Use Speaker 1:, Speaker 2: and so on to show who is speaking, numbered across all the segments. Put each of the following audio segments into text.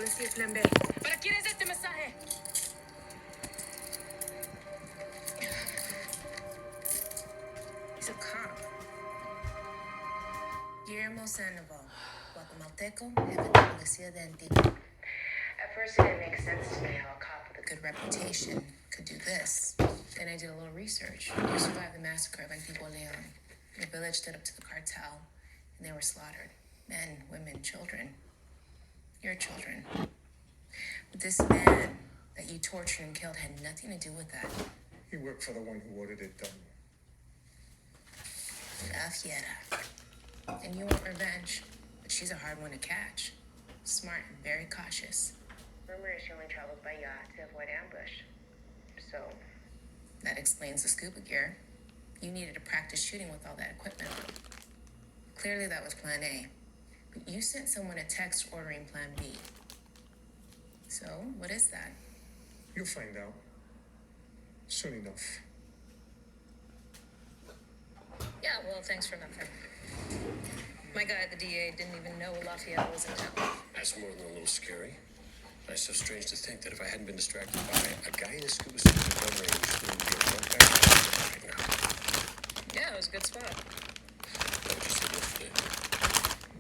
Speaker 1: Policía Plan B. ¿Para quién es este mensaje? He's a cop. Guillermo Sandoval, guatemalteco, jefe de policía de Antigua. At first, it didn't make sense to me how a cop with a good reputation could do this. Then I did a little research. You survived the massacre of Antigua Leon. Your village stood up to the cartel, and they were slaughtered. Men, women, children. Your children. But this man that you tortured and killed had nothing to do with that.
Speaker 2: He worked for the one who ordered it done.
Speaker 1: La Fiera. And you want revenge, but she's a hard one to catch. Smart and very cautious. Rumor is she only traveled by yacht to avoid ambush. So, that explains the scuba gear. You needed to practice shooting with all that equipment. Clearly that was plan A. But you sent someone a text ordering plan B. So, what is that?
Speaker 2: You'll find out. Soon enough.
Speaker 1: Yeah, well, thanks for nothing. My guy at the DA didn't even know Lafayette was in town.
Speaker 3: That's more than a little scary. It's so strange to think that if I hadn't been distracted by a guy in a scuba suit at gun range, there would be a front back right now.
Speaker 1: Yeah, it was a good spot.
Speaker 3: That was just a yesterday.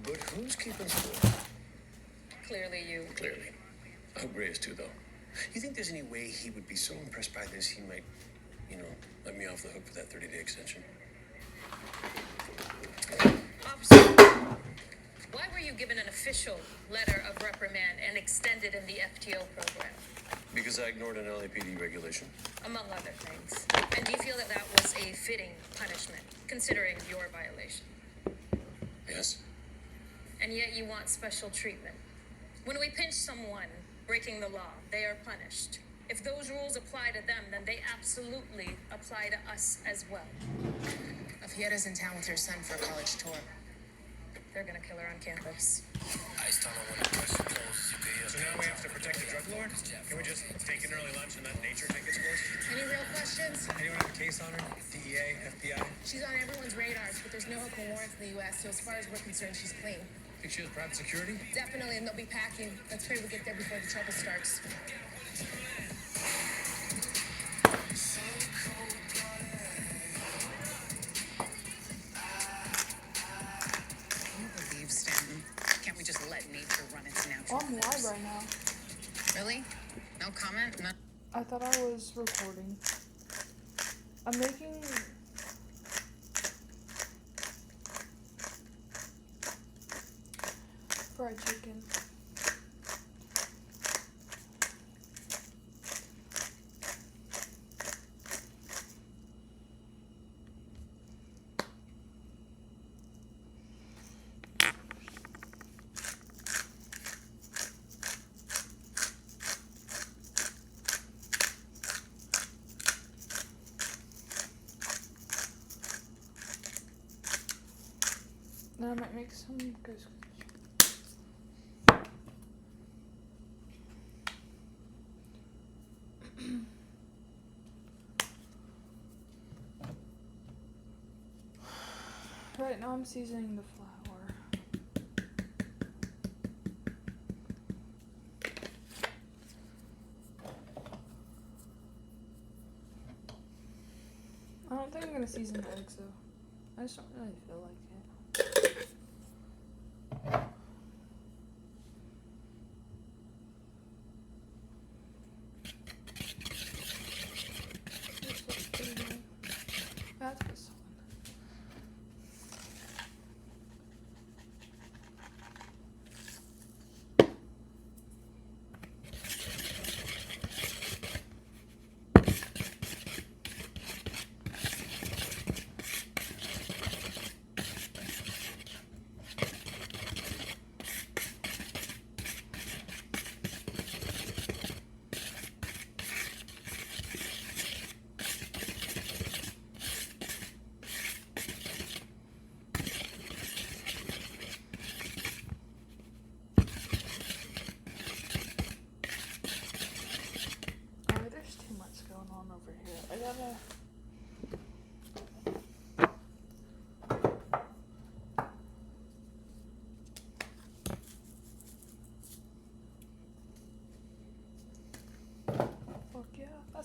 Speaker 3: But who's keeping score?
Speaker 1: Clearly you.
Speaker 3: Clearly. I hope Gray is too, though. You think there's any way he would be so impressed by this he might, let me off the hook for that 30-day extension?
Speaker 1: Officer, why were you given an official letter of reprimand and extended in the FTO program?
Speaker 3: Because I ignored an LAPD regulation.
Speaker 1: Among other things. And do you feel that that was a fitting punishment, considering your violation?
Speaker 3: Yes?
Speaker 1: And yet you want special treatment. When we pinch someone breaking the law, they are punished. If those rules apply to them, then they absolutely apply to us as well. Fiera's in town with her son for a college tour. They're gonna kill her on campus.
Speaker 2: So now we have to protect the drug lord? Can we just take an early lunch and let nature take its course?
Speaker 1: Any real questions?
Speaker 2: Anyone have a case on her? DEA, FBI?
Speaker 1: She's on everyone's radars, but there's no open warrants in the U.S., so as far as we're concerned, she's clean.
Speaker 2: Think she has private security?
Speaker 1: Definitely, and they'll be packing. Let's pray we get there before the trouble starts.
Speaker 4: Can't we just let nature run its natural
Speaker 5: I'm live right now.
Speaker 4: Really? No comment? No.
Speaker 5: I thought I was recording. I'm making fried chicken. Then I might make some ghost cookies. Right now I'm seasoning the flour. I don't think I'm gonna season the eggs though. I just don't really feel like it. That's what's on.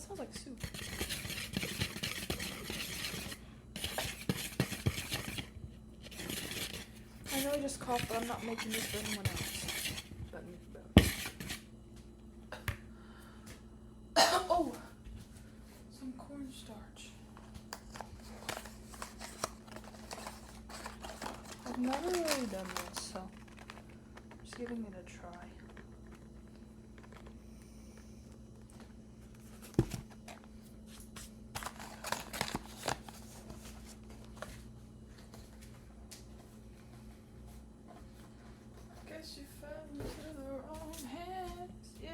Speaker 5: that smells like soup. I know I just coughed, but I'm not making this for anyone else. But me. Oh! Some cornstarch. I've never really done this, so I'm just giving it a try. Guess you fell into the wrong hands, yeah.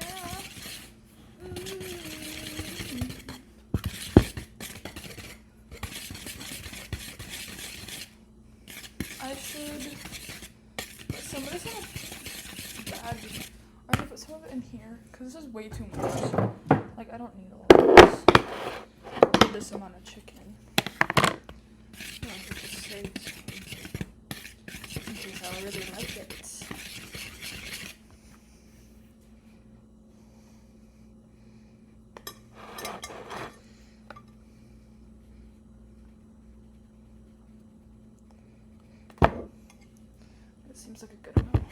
Speaker 5: I should put some of this in a bag. I should put some of it in here, because this is way too much. Like, I don't need all of this. With this amount of chicken. I should just save some. In case I really like it. Seems like a good amount.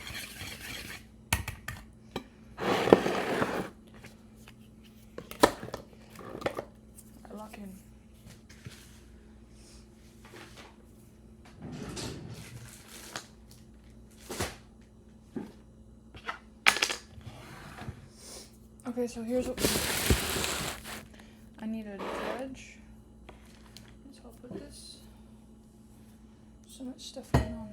Speaker 5: I lock in. Okay, so here's what we need. I need a dredge. So I'll put this. So much stuff going on.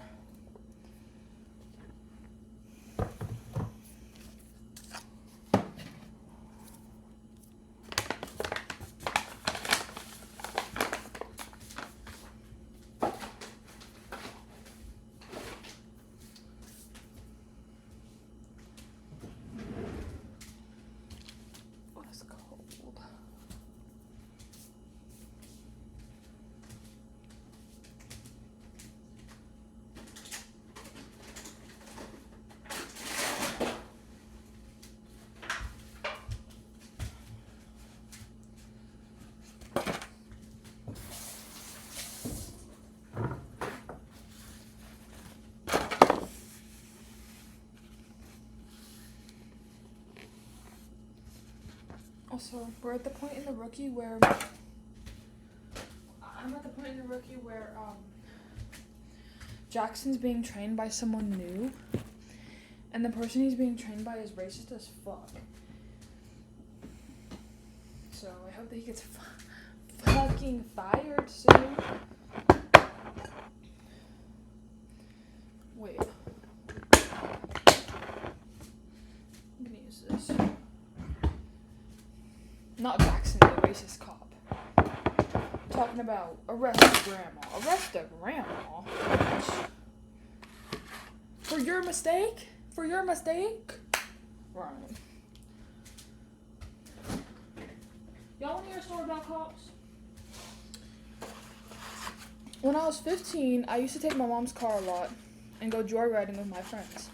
Speaker 5: Also, we're at the point in the rookie where Jackson's being trained by someone new, and the person he's being trained by is racist as fuck. So I hope that he gets fucking fired soon. Wait. I'm gonna use this. Not Jackson, the racist cop. Talking about arrest a grandma. Arrest a grandma? For your mistake? For your mistake? Right. Y'all want to hear a story about cops? When I was 15, I used to take my mom's car a lot and go joyriding with my friends.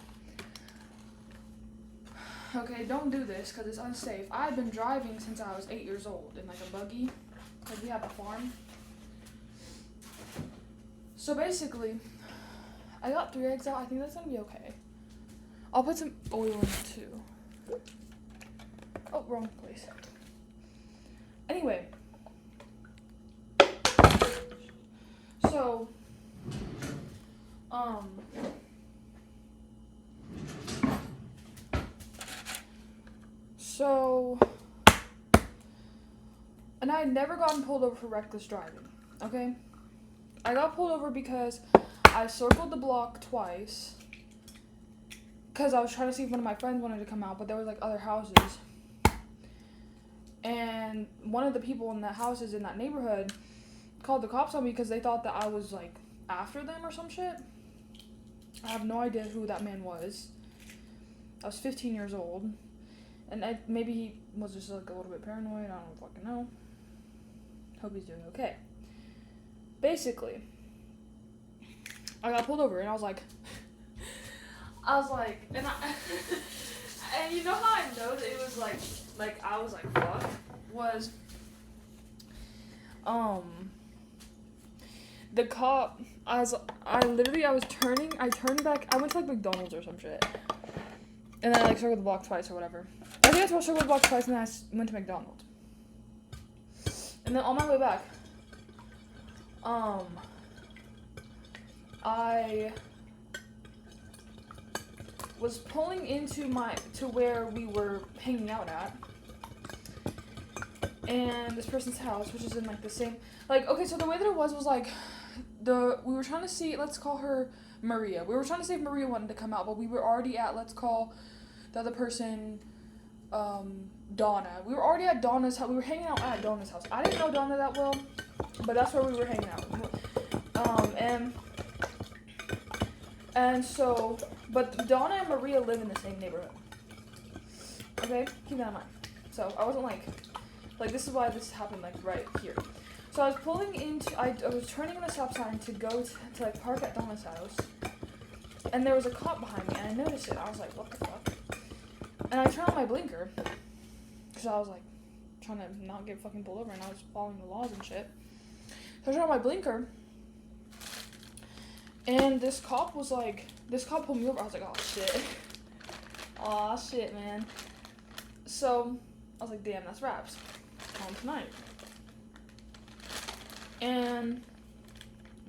Speaker 5: Okay, don't do this because it's unsafe. I've been driving since I was 8 years old in like a buggy because we have a farm. So basically, I got 3 eggs out. I think that's gonna be okay. I'll put some oil in it too. Oh, wrong place. Anyway, so and I had never gotten pulled over for reckless driving, okay? I got pulled over because I circled the block twice because I was trying to see if one of my friends wanted to come out, but there was like other houses. And one of the people in the houses in that neighborhood called the cops on me because they thought that I was like after them or some shit. I have no idea who that man was. I was 15 years old. And maybe he was just like a little bit paranoid. I don't fucking know. Hope he's doing okay. Basically, I got pulled over and I was like, and you know how I know that it was like I was like, fuck? was, the cop, I turned back, I went to like McDonald's or some shit. And then I like circled the block twice or whatever. I think I circled the block twice and then I went to McDonald's. And then on my way back, I was pulling into to where we were hanging out at. And this person's house, which is in like the same, like, okay, so the way that it was like, we were trying to see, let's call her Maria. We were trying to see if Maria wanted to come out, but we were already at, let's call the other person, Donna. We were already at Donna's house. We were hanging out at Donna's house. I didn't know Donna that well, but that's where we were hanging out. And so, but Donna and Maria live in the same neighborhood. Okay, keep that in mind. So I wasn't like this is why this happened like right here. So I was pulling into, I was turning in a stop sign to go to like park at Donna's house, and there was a cop behind me, and I noticed it. I was like, what the fuck? And I turned on my blinker, because I was like trying to not get fucking pulled over, and I was following the laws and shit. So I turned on my blinker, and this cop pulled me over. I was like, oh shit. Aw shit, man. So I was like, damn, that's Raps. Home tonight. And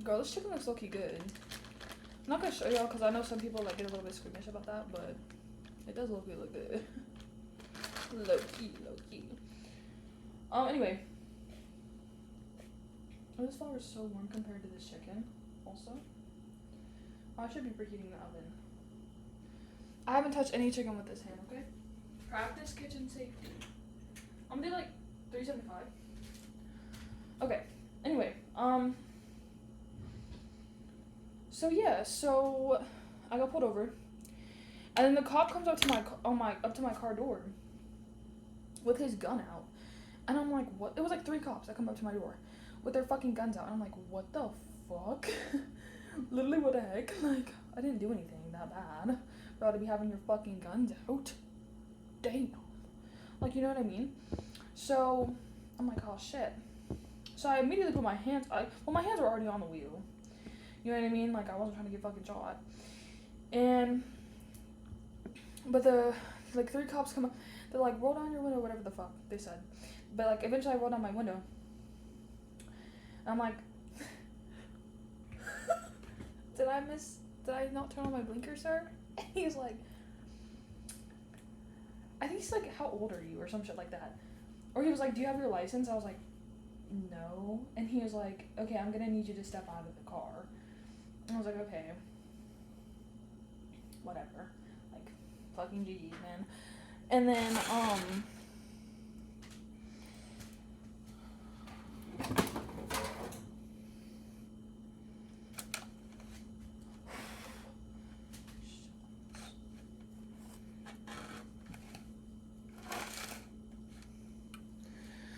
Speaker 5: girl, this chicken looks low-key good. I'm not gonna show y'all because I know some people like get a little bit squeamish about that, but it does low-key look good. Low-key. Anyway. Oh, this flour is so warm compared to this chicken. Also, I should be preheating the oven. I haven't touched any chicken with this hand. Okay. Practice kitchen safety. I'm gonna do like 375. Okay. Anyway, so I got pulled over, and then the cop comes up to my car door with his gun out, and I'm like, what? It was like 3 cops that come up to my door with their fucking guns out, and I'm like, what the fuck? Literally, what the heck? Like, I didn't do anything that bad for y'all to be having your fucking guns out. Damn. Like, you know what I mean? So I'm like, oh shit. So I immediately put my hands, my hands were already on the wheel. You know what I mean? Like, I wasn't trying to get fucking shot. But the, 3 cops come up, they're like, roll down your window, whatever the fuck they said. But, like, eventually I rolled down my window. And I'm like, did I not turn on my blinker, sir? And he's like, I think he's like, how old are you? Or some shit like that. Or he was like, do you have your license? I was like, no. And he was like, okay, I'm gonna need you to step out of the car. And I was like, okay. Whatever. Like, fucking GG, man. And then,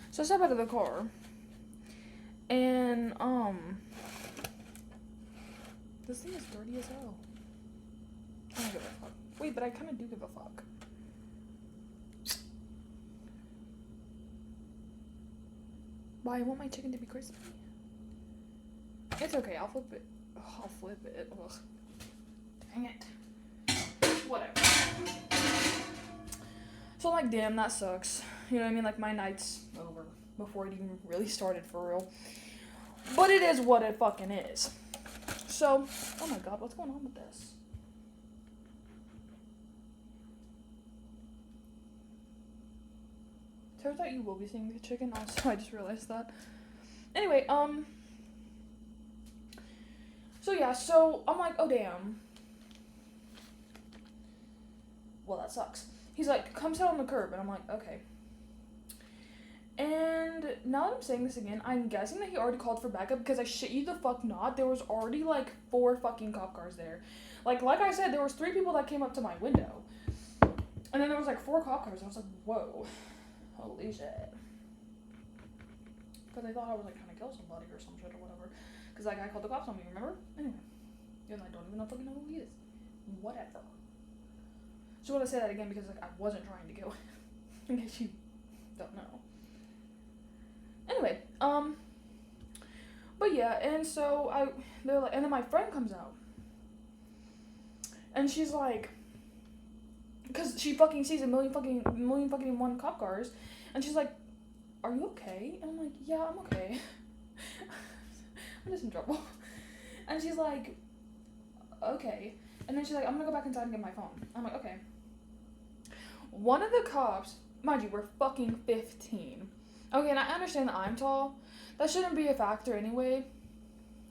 Speaker 5: so I step out of the car, and, this thing is dirty as hell. I don't give a fuck. Wait, but I kind of do give a fuck. Why, I want my chicken to be crispy. It's okay, I'll flip it. I'll flip it. Ugh. Dang it. Whatever. So I'm like, damn, that sucks. You know what I mean? Like, my night's over before it even really started for real. But it is what it fucking is. So, oh my god, what's going on with this? Turns out you will be seeing the chicken also. I just realized that. Anyway, so yeah, so I'm like, oh damn. Well, that sucks. He's like, come sit on the curb, and I'm like, okay. And now that I'm saying this again, I'm guessing that he already called for backup, because I shit you the fuck not, there was already like 4 fucking cop cars there. Like I said, there was 3 people that came up to my window. And then there was like 4 cop cars. I was like, whoa. Holy shit. Because I thought I was like trying to kill somebody or some shit or whatever. Because that guy called the cops on me, remember? Anyway. And I don't even fucking know who he is. Whatever. So I want to say that again because like I wasn't trying to kill him. In case you don't know. But yeah, and so they're like, and then my friend comes out, and she's like, because she fucking sees a million fucking one cop cars, and she's like, "Are you okay?" And I'm like, "Yeah, I'm okay." I'm just in trouble. And she's like, "Okay." And then she's like, "I'm gonna go back inside and get my phone." I'm like, "Okay." One of the cops, mind you, we're fucking 15. Okay, and I understand that I'm tall. That shouldn't be a factor anyway,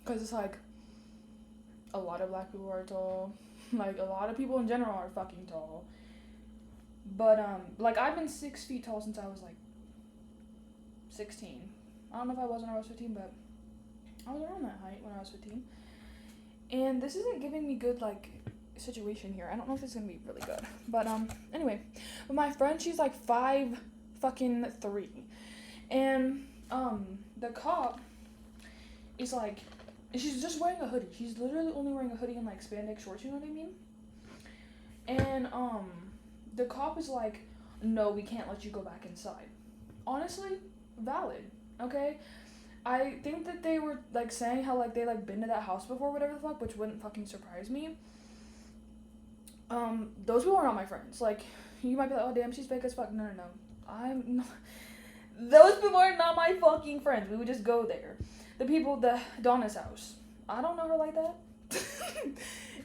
Speaker 5: because it's like, a lot of black people are tall. Like, a lot of people in general are fucking tall. But, like, I've been 6 feet tall since I was, like, 16. I don't know if I was when I was 15, but I was around that height when I was 15. And this isn't giving me good, like, situation here. I don't know if it's gonna be really good. But, anyway. But my friend, she's, like, 5 fucking 3. And, the cop is, like, she's just wearing a hoodie. She's literally only wearing a hoodie and, like, spandex shorts, you know what I mean? And, the cop is like, "No, we can't let you go back inside." Honestly, valid, okay? I think that they were, like, saying how, like, they, like, been to that house before, whatever the fuck, which wouldn't fucking surprise me. Those people are not my friends. Like, you might be like, "Oh, damn, she's fake as fuck." No. I'm not. Those people are not my fucking friends. We would just go there. The Donna's house. I don't know her like that.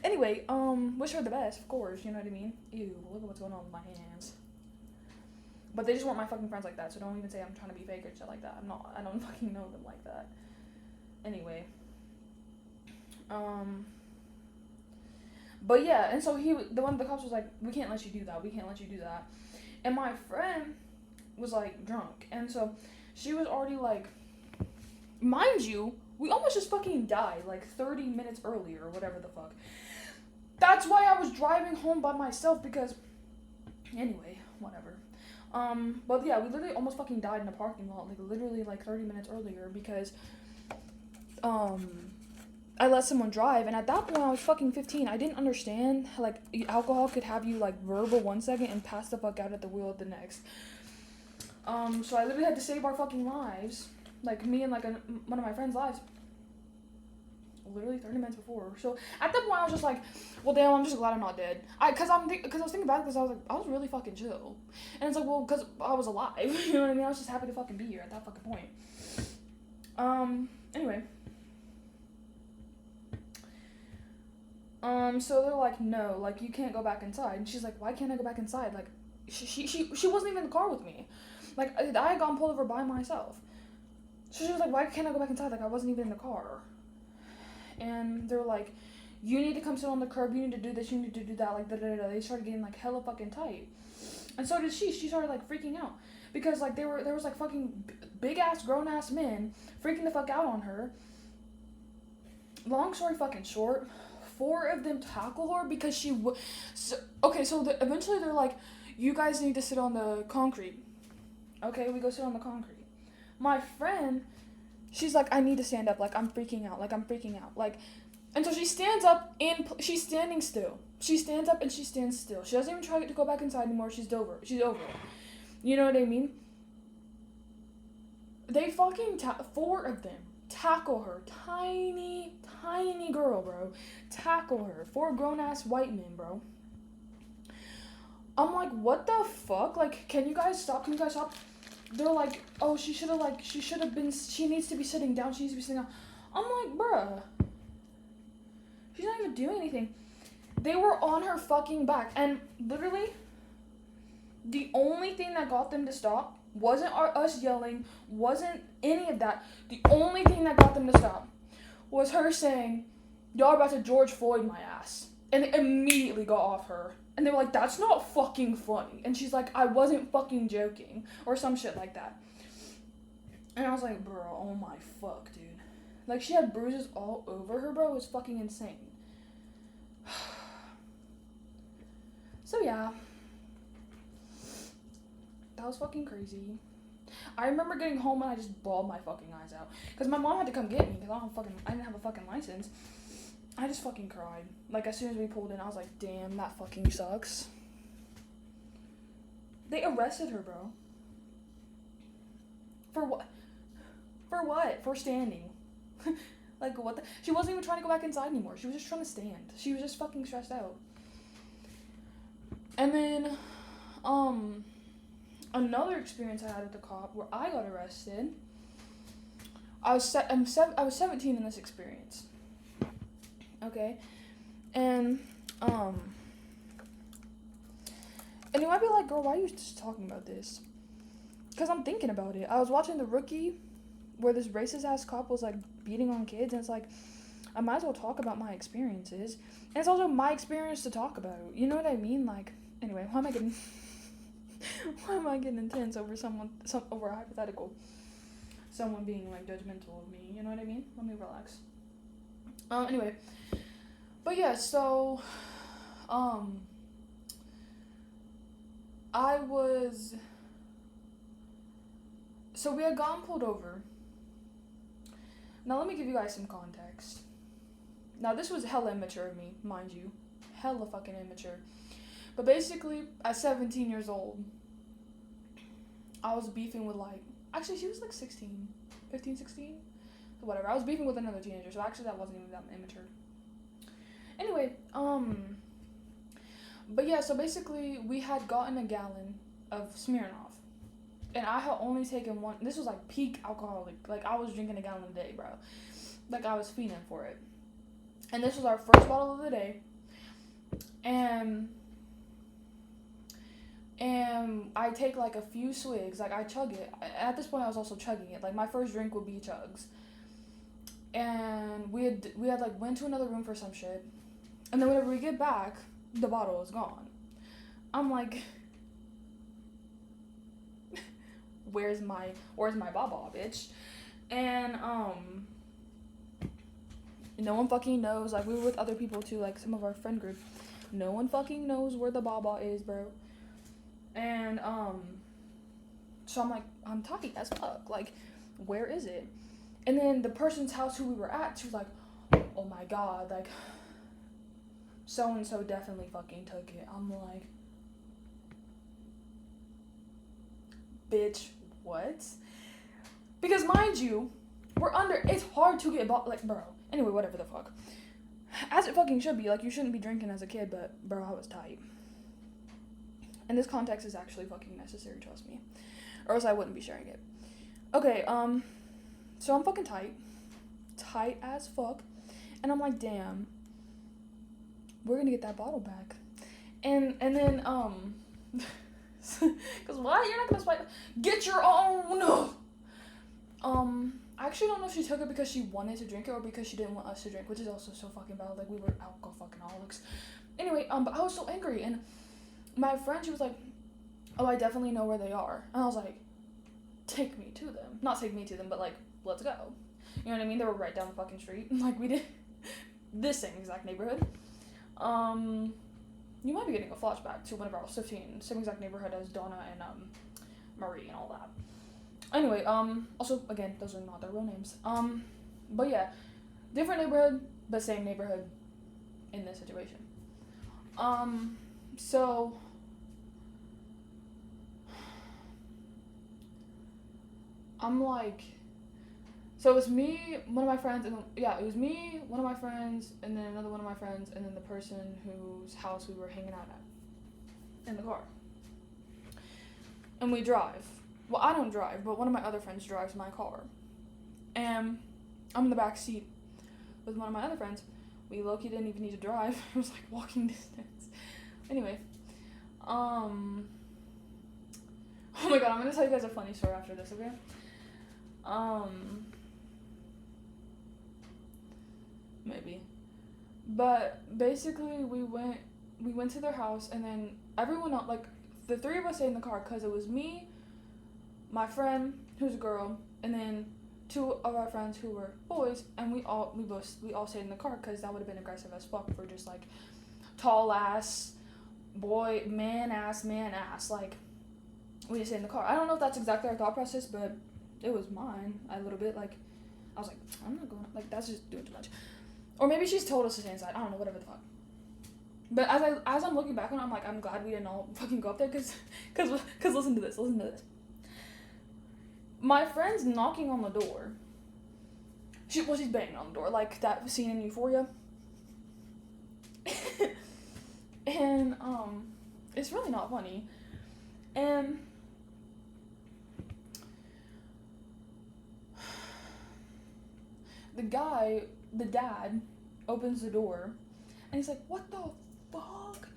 Speaker 5: Anyway, wish her the best, of course, you know what I mean? Ew, look at what's going on with my hands. But they just weren't my fucking friends like that, so don't even say I'm trying to be fake or shit like that. I'm not. I don't fucking know them like that. Anyway. But yeah, and so the cops was like, "We can't let you do that, we can't let you do that." And my friend was, like, drunk, and so she was already, like, mind you, we almost just fucking died, like, 30 minutes earlier, or whatever the fuck. That's why I was driving home by myself, because, anyway, whatever. But yeah, we literally almost fucking died in a parking lot, like, literally, like, 30 minutes earlier, because, I let someone drive, and at that point, I was fucking 15. I didn't understand, like, alcohol could have you, like, verbal 1 second and pass the fuck out at the wheel at the next. So I literally had to save our fucking lives, like, me and, like, one of my friends' lives, literally 30 minutes before. So at that point, I was just like, well, damn, I'm just glad I'm not dead. Cause I was thinking back, because I was like, I was really fucking chill, and it's like, well, cause I was alive, you know what I mean? I was just happy to fucking be here at that fucking point. Anyway. So they're like, "No, like, you can't go back inside." And she's like, "Why can't I go back inside?" Like, she wasn't even in the car with me. Like, I had gotten pulled over by myself. So she was like, "Why can't I go back inside?" Like, I wasn't even in the car. And they're like, "You need to come sit on the curb, you need to do this, you need to do that," like, da-da-da-da. They started getting, like, hella fucking tight. And so did she. She started, like, freaking out. Because, like, there was, like, fucking big-ass, grown-ass men freaking the fuck out on her. Long story fucking short, 4 of them tackle her because she eventually they're like, "You guys need to sit on the concrete." Okay, we go sit on the concrete. My friend, she's like, "I need to stand up, like, I'm freaking out, like," and so she stands up and she's standing still. She stands up and she stands still. She doesn't even try to go back inside anymore. She's over it. You know what I mean? They fucking 4 of them tackle her. Tiny girl, bro. Tackle her. 4 grown-ass white men, bro. I'm like, what the fuck? Like, can you guys stop? They're like, "Oh, she needs to be sitting down. She needs to be sitting down." I'm like, bruh. She's not even doing anything. They were on her fucking back. And literally, the only thing that got them to stop wasn't us yelling, wasn't any of that. The only thing that got them to stop was her saying, "Y'all are about to George Floyd my ass." And they immediately got off her. And they were like, "That's not fucking funny." And she's like, "I wasn't fucking joking." Or some shit like that. And I was like, bro, oh my fuck, dude. Like, she had bruises all over her, bro. It was fucking insane. So, yeah. That was fucking crazy. I remember getting home and I just bawled my fucking eyes out. Because my mom had to come get me because I didn't have a fucking license. I just fucking cried. Like, as soon as we pulled in, I was like, damn, that fucking sucks. They arrested her, bro. For what? For what? For standing. Like, what the? She wasn't even trying to go back inside anymore. She was just trying to stand. She was just fucking stressed out. And then, another experience I had with the cop where I got arrested. I was 17 in this experience. Okay? And you might be like, girl, why are you just talking about this? Because I'm thinking about it. I was watching The Rookie, where this racist ass cop was like beating on kids, and it's like, I might as well talk about my experiences. And it's also my experience to talk about. You know what I mean? Like, anyway, why am I getting intense over over a hypothetical? Someone being like judgmental of me, you know what I mean? Let me relax. Anyway. But yeah, so we had gotten pulled over. Now let me give you guys some context. Now this was hella immature of me, mind you. Hella fucking immature. But basically, at 17 years old, I was beefing with actually she was like 16, 15, 16, whatever. I was beefing with another teenager, so actually that wasn't even that immature. Anyway, but yeah, so basically we had gotten a gallon of Smirnoff, and I had only taken one. This was like peak alcoholic, like I was drinking a gallon a day, bro. Like I was fiending for it. And this was our first bottle of the day, and I take like a few swigs, like I chug it. At this point I was also chugging it, like my first drink would be chugs. And we had like went to another room for some shit, and then whenever we get back, the bottle is gone. I'm like, where's my baba, bitch? And no one fucking knows. Like we were with other people too, like some of our friend group. No one fucking knows where the baba is, bro. And so I'm like, I'm talking as fuck. Like, where is it? And then the person's house who we were at, she was like, oh my god, like, so-and-so definitely fucking took it. I'm like, bitch, what? Because mind you, it's hard to get like, bro. Anyway, whatever the fuck. As it fucking should be, like, you shouldn't be drinking as a kid, but, bro, I was tight. And this context is actually fucking necessary, trust me. Or else I wouldn't be sharing it. Okay, so I'm fucking tight. Tight as fuck. And I'm like, damn, we're gonna get that bottle back. And then, because why? You're not gonna swipe. Get your own! I actually don't know if she took it because she wanted to drink it or because she didn't want us to drink, which is also so fucking bad. Like, we were alcohol fucking alcoholics. Anyway, but I was so angry, and my friend, she was like, oh, I definitely know where they are. And I was like, take me to them. Not take me to them, but like, let's go. You know what I mean? They were right down the fucking street. Like, we did this same exact neighborhood. You might be getting a flashback to whenever I was 15. Same exact neighborhood as Donna and Marie and all that. Anyway, also, again, those are not their real names. But yeah, different neighborhood, but same neighborhood in this situation. So I'm like, so it was me, one of my friends, and it was me, one of my friends, and then another one of my friends, and then the person whose house we were hanging out at in the car. And we drive. Well, I don't drive, but one of my other friends drives my car. And I'm in the back seat with one of my other friends. We low-key didn't even need to drive. It was like walking distance. Anyway, oh my god, I'm gonna tell you guys a funny story after this, okay? Maybe. But basically, we went to their house, and then everyone else, like, the three of us stayed in the car, because it was me, my friend, who's a girl, and then two of our friends who were boys, and we all stayed in the car, because that would have been aggressive as fuck for just, like, tall ass, boy, man ass, like, we just stayed in the car. I don't know if that's exactly our thought process, but it was mine, a little bit, like, I was like, I'm not going, like, that's just doing too much. Or maybe she's told us to stay inside, I don't know, whatever the fuck. But as I'm looking back on it, I'm like, I'm glad we didn't all fucking go up there, cause listen to this. my friend's knocking on the door. She's banging on the door, like that scene in Euphoria. And, it's really not funny. And the dad, opens the door, and he's like, what the fuck?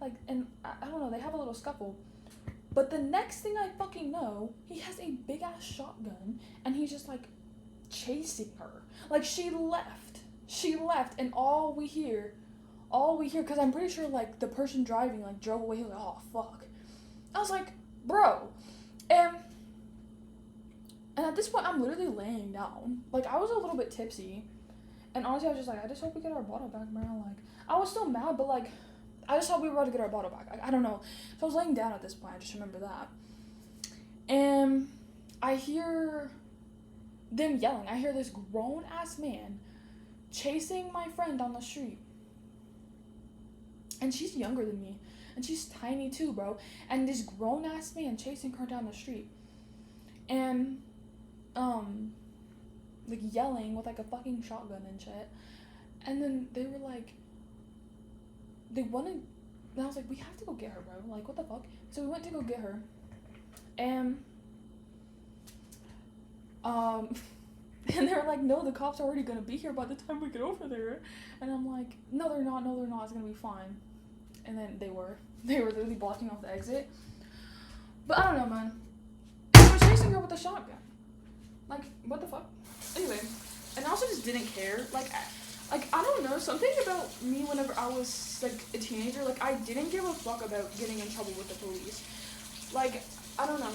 Speaker 5: Like, and I don't know, they have a little scuffle. But the next thing I fucking know, he has a big ass shotgun, and he's just like chasing her. Like, she left, and all we hear, because I'm pretty sure like the person driving like drove away. He was like, oh fuck. I was like, bro. And at this point, I'm literally laying down. Like, I was a little bit tipsy, and honestly, I was just like, I just hope we get our bottle back, man. Like, I was still mad, but like, I just thought we were about to get our bottle back. I don't know. So I was laying down at this point. I just remember that. And I hear them yelling. I hear this grown-ass man chasing my friend down the street. And she's younger than me. And she's tiny too, bro. And this grown-ass man chasing her down the street. And, like, yelling with, like, a fucking shotgun and shit. And then they were like, they wanted, and I was like, we have to go get her, bro. Like, what the fuck? So we went to go get her. And, and they were like, no, the cops are already gonna be here by the time we get over there. And I'm like, no, they're not, it's gonna be fine. And then they were literally blocking off the exit. But I don't know, man. They were chasing her with a shotgun. Like, what the fuck? Anyway, and I also just didn't care. Like, I don't know, something about me whenever I was, like, a teenager, like, I didn't give a fuck about getting in trouble with the police. Like, I don't know.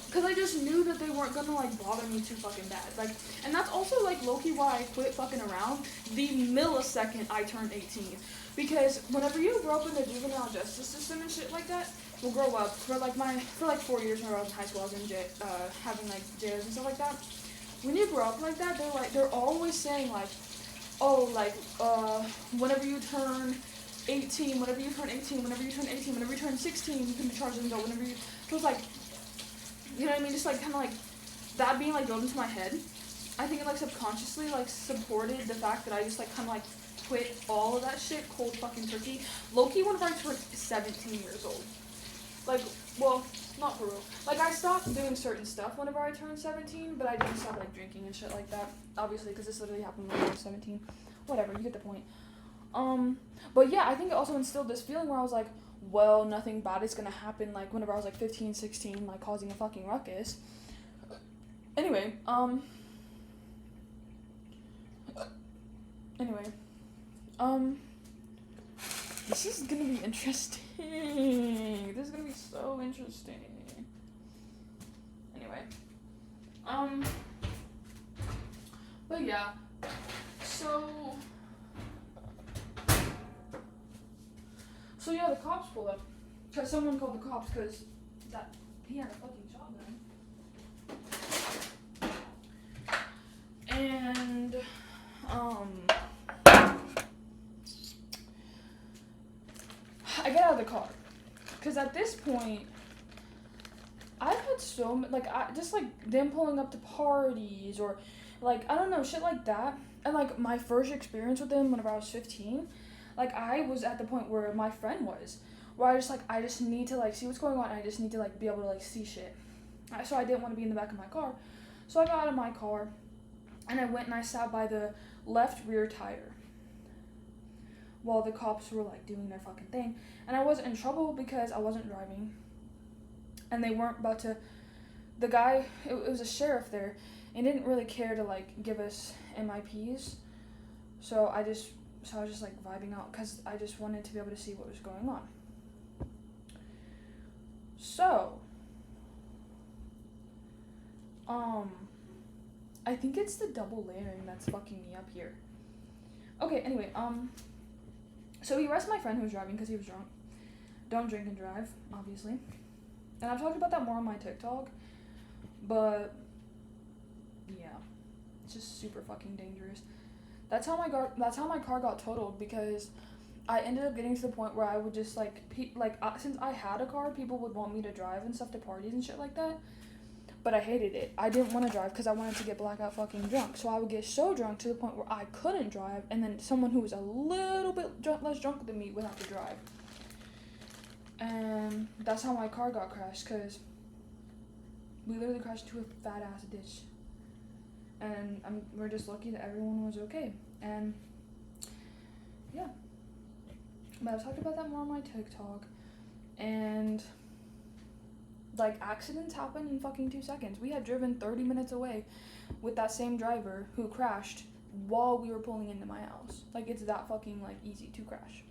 Speaker 5: Because I just knew that they weren't gonna, like, bother me too fucking bad. Like, and that's also, like, low-key why I quit fucking around the millisecond I turned 18. Because whenever you grow up in the juvenile justice system and shit like that, we'll grow up, for 4 years when I was in high school, I was in having, like, jails and stuff like that. When you grow up like that, they're always saying, like, oh, like, whenever you turn 18, whenever you turn 16, you can be charged with adult, so it's like, you know what I mean, just, like, kind of, like, that being, like, drilled into my head, I think it, like, subconsciously, like, supported the fact that I just, like, kind of, like, quit all of that shit cold fucking turkey. Low-key, whenever I turned 17 years old. Like, well, not for real. Like, I stopped doing certain stuff whenever I turned 17, but I didn't stop, like, drinking and shit like that. Obviously, because this literally happened when I was 17. Whatever, you get the point. But yeah, I think it also instilled this feeling where I was like, well, nothing bad is gonna happen, like, whenever I was, like, 15, 16, like, causing a fucking ruckus. Anyway, this is gonna be interesting. This is gonna be so interesting. Anyway, but yeah, so yeah, the cops pulled up, cause someone called the cops, cause he had a fucking shotgun, and, I get out of the car, because at this point, I've had so many, like, just, like, them pulling up to parties, or, like, I don't know, shit like that, and, like, my first experience with them whenever I was 15, like, I was at the point where my friend was, where I just need to, like, see what's going on, and I just need to, like, be able to, like, see shit, so I didn't want to be in the back of my car, so I got out of my car, and I went and I sat by the left rear tire, while the cops were, like, doing their fucking thing. And I wasn't in trouble because I wasn't driving. And they weren't about to... The guy, it was a sheriff there, and didn't really care to, like, give us MIPs. So I was just, like, vibing out, because I just wanted to be able to see what was going on. So, I think it's the double layering that's fucking me up here. Okay, anyway, so he arrested my friend who was driving because he was drunk. Don't drink and drive, obviously. And I've talked about that more on my TikTok, but yeah, it's just super fucking dangerous. That's how my car got totaled, because I ended up getting to the point where I would just, like, since I had a car, people would want me to drive and stuff to parties and shit like that. but I hated it. I didn't want to drive because I wanted to get blackout fucking drunk. So I would get so drunk to the point where I couldn't drive, and then someone who was a little bit less drunk than me would have to drive. And that's how my car got crashed, because we literally crashed into a fat ass ditch. And we're just lucky that everyone was okay. And yeah. But I've talked about that more on my TikTok. And like, accidents happen in fucking 2 seconds. We had driven 30 minutes away with that same driver who crashed while we were pulling into my house. Like, it's that fucking like easy to crash.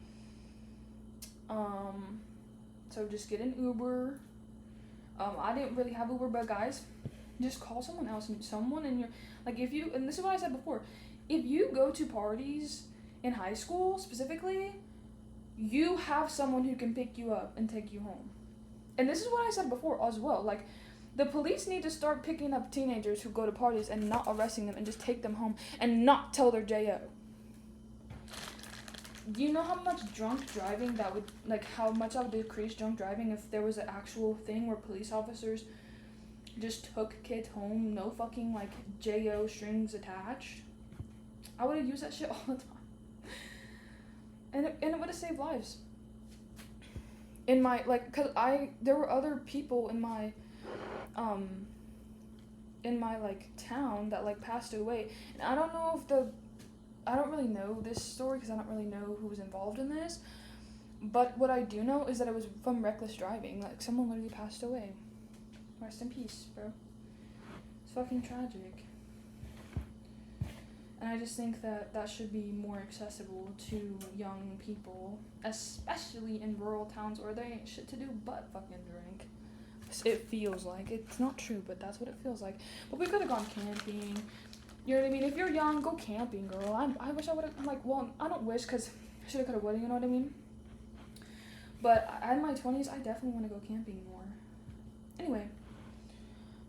Speaker 5: So just get an Uber. I didn't really have Uber, but guys, just call someone else, and someone in your, like, if you, and this is what I said before, if you go to parties in high school specifically, you have someone who can pick you up and take you home. And this is what I said before as well, like, the police need to start picking up teenagers who go to parties and not arresting them and just take them home and not tell their J.O. Do you know how much drunk driving that would, like, how much that would decrease drunk driving if there was an actual thing where police officers just took kids home, no fucking, like, J.O. strings attached? I would have used that shit all the time. And it would have saved lives. In my, like, cause there were other people in my, like, town that, like, passed away. And I don't really know this story because I don't really know who was involved in this. But what I do know is that it was from reckless driving. Like, someone literally passed away. Rest in peace, bro. It's fucking tragic. And I just think that should be more accessible to young people, especially in rural towns where there ain't shit to do but fucking drink. It feels like. It's not true, but that's what it feels like. But we could have gone camping. You know what I mean? If you're young, go camping, girl. I wish I would have, like, well, I don't wish, because should have, could have, would have, you know what I mean? But in my 20s, I definitely want to go camping more. Anyway.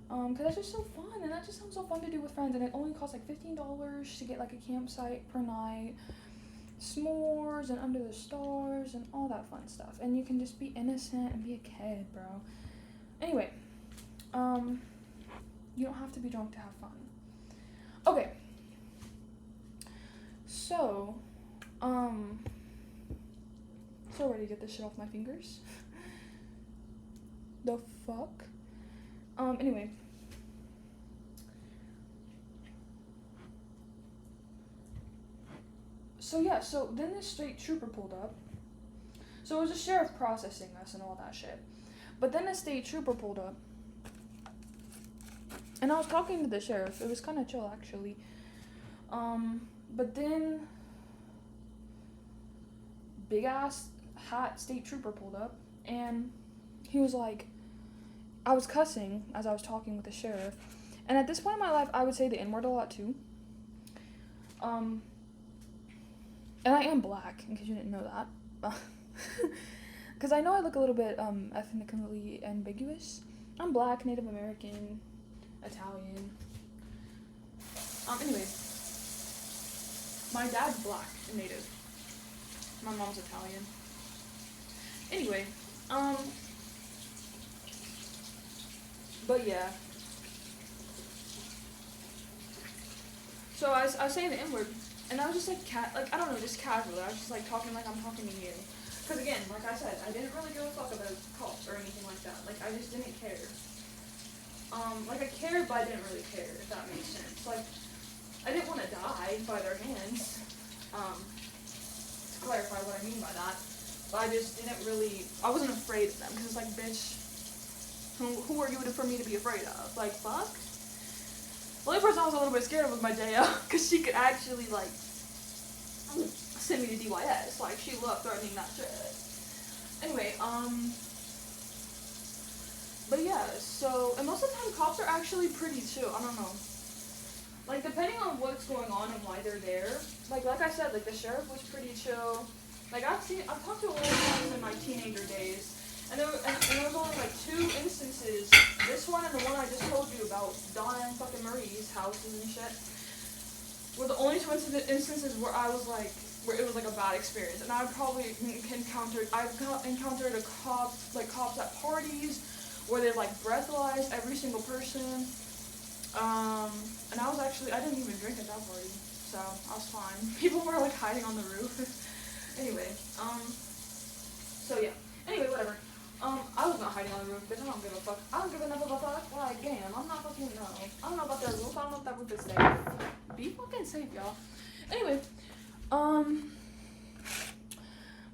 Speaker 5: Because that's just so fun, and that just sounds so fun to do with friends, and it only costs, like, $15 to get, like, a campsite per night, s'mores, and under the stars, and all that fun stuff. And you can just be innocent and be a kid, bro. Anyway. You don't have to be drunk to have fun. Okay, so ready to get this shit off my fingers. The fuck? Anyway. So yeah, so then this state trooper pulled up. So it was a sheriff processing us and all that shit. But then the state trooper pulled up. And I was talking to the sheriff. It was kind of chill, actually. But then big-ass hat state trooper pulled up. And he was like, I was cussing as I was talking with the sheriff. And at this point in my life, I would say the N-word a lot, too. And I am black, in case you didn't know that. Because I know I look a little bit ethnically ambiguous. I'm black, Native American, Italian. Anyway, my dad's black and Native. My mom's Italian. Anyway, but yeah. So I was saying the N-word, and I was just like, I don't know, just casually. I was just like talking like I'm talking to you. Because again, like I said, I didn't really give a fuck about cops or anything like that. Like, I just didn't care. Like, I cared, but I didn't really care, if that makes sense. Like, I didn't want to die by their hands, to clarify what I mean by that. But I just didn't really, I wasn't afraid of them, because it's like, bitch, who are you for me to be afraid of? Like, fuck? The only person I was a little bit scared of was my J.O., because she could actually, like, send me to DYS. Like, she loved threatening that shit. Anyway, but yeah, so, and most of the time cops are actually pretty chill. I don't know. Like, depending on what's going on and why they're there. Like I said, like, the sheriff was pretty chill. Like, I've talked to a lot of times in my teenager days. And there was only, like, 2 instances. This one and the one I just told you about, Donna and fucking Marie's houses and shit, were the only 2 instances where I was, like, where it was, like, a bad experience. And I've encountered cops at parties, where they like breathalyzed every single person. And I didn't even drink at that party, so I was fine. People were like hiding on the roof. Anyway, so yeah. Anyway, whatever. I was not hiding on the roof, bitch. I don't give a fuck. I don't give enough of a fuck. Like, damn, I'm not fucking, no. I don't know about that roof. I don't know if that roof is safe. Be fucking safe, y'all. Anyway,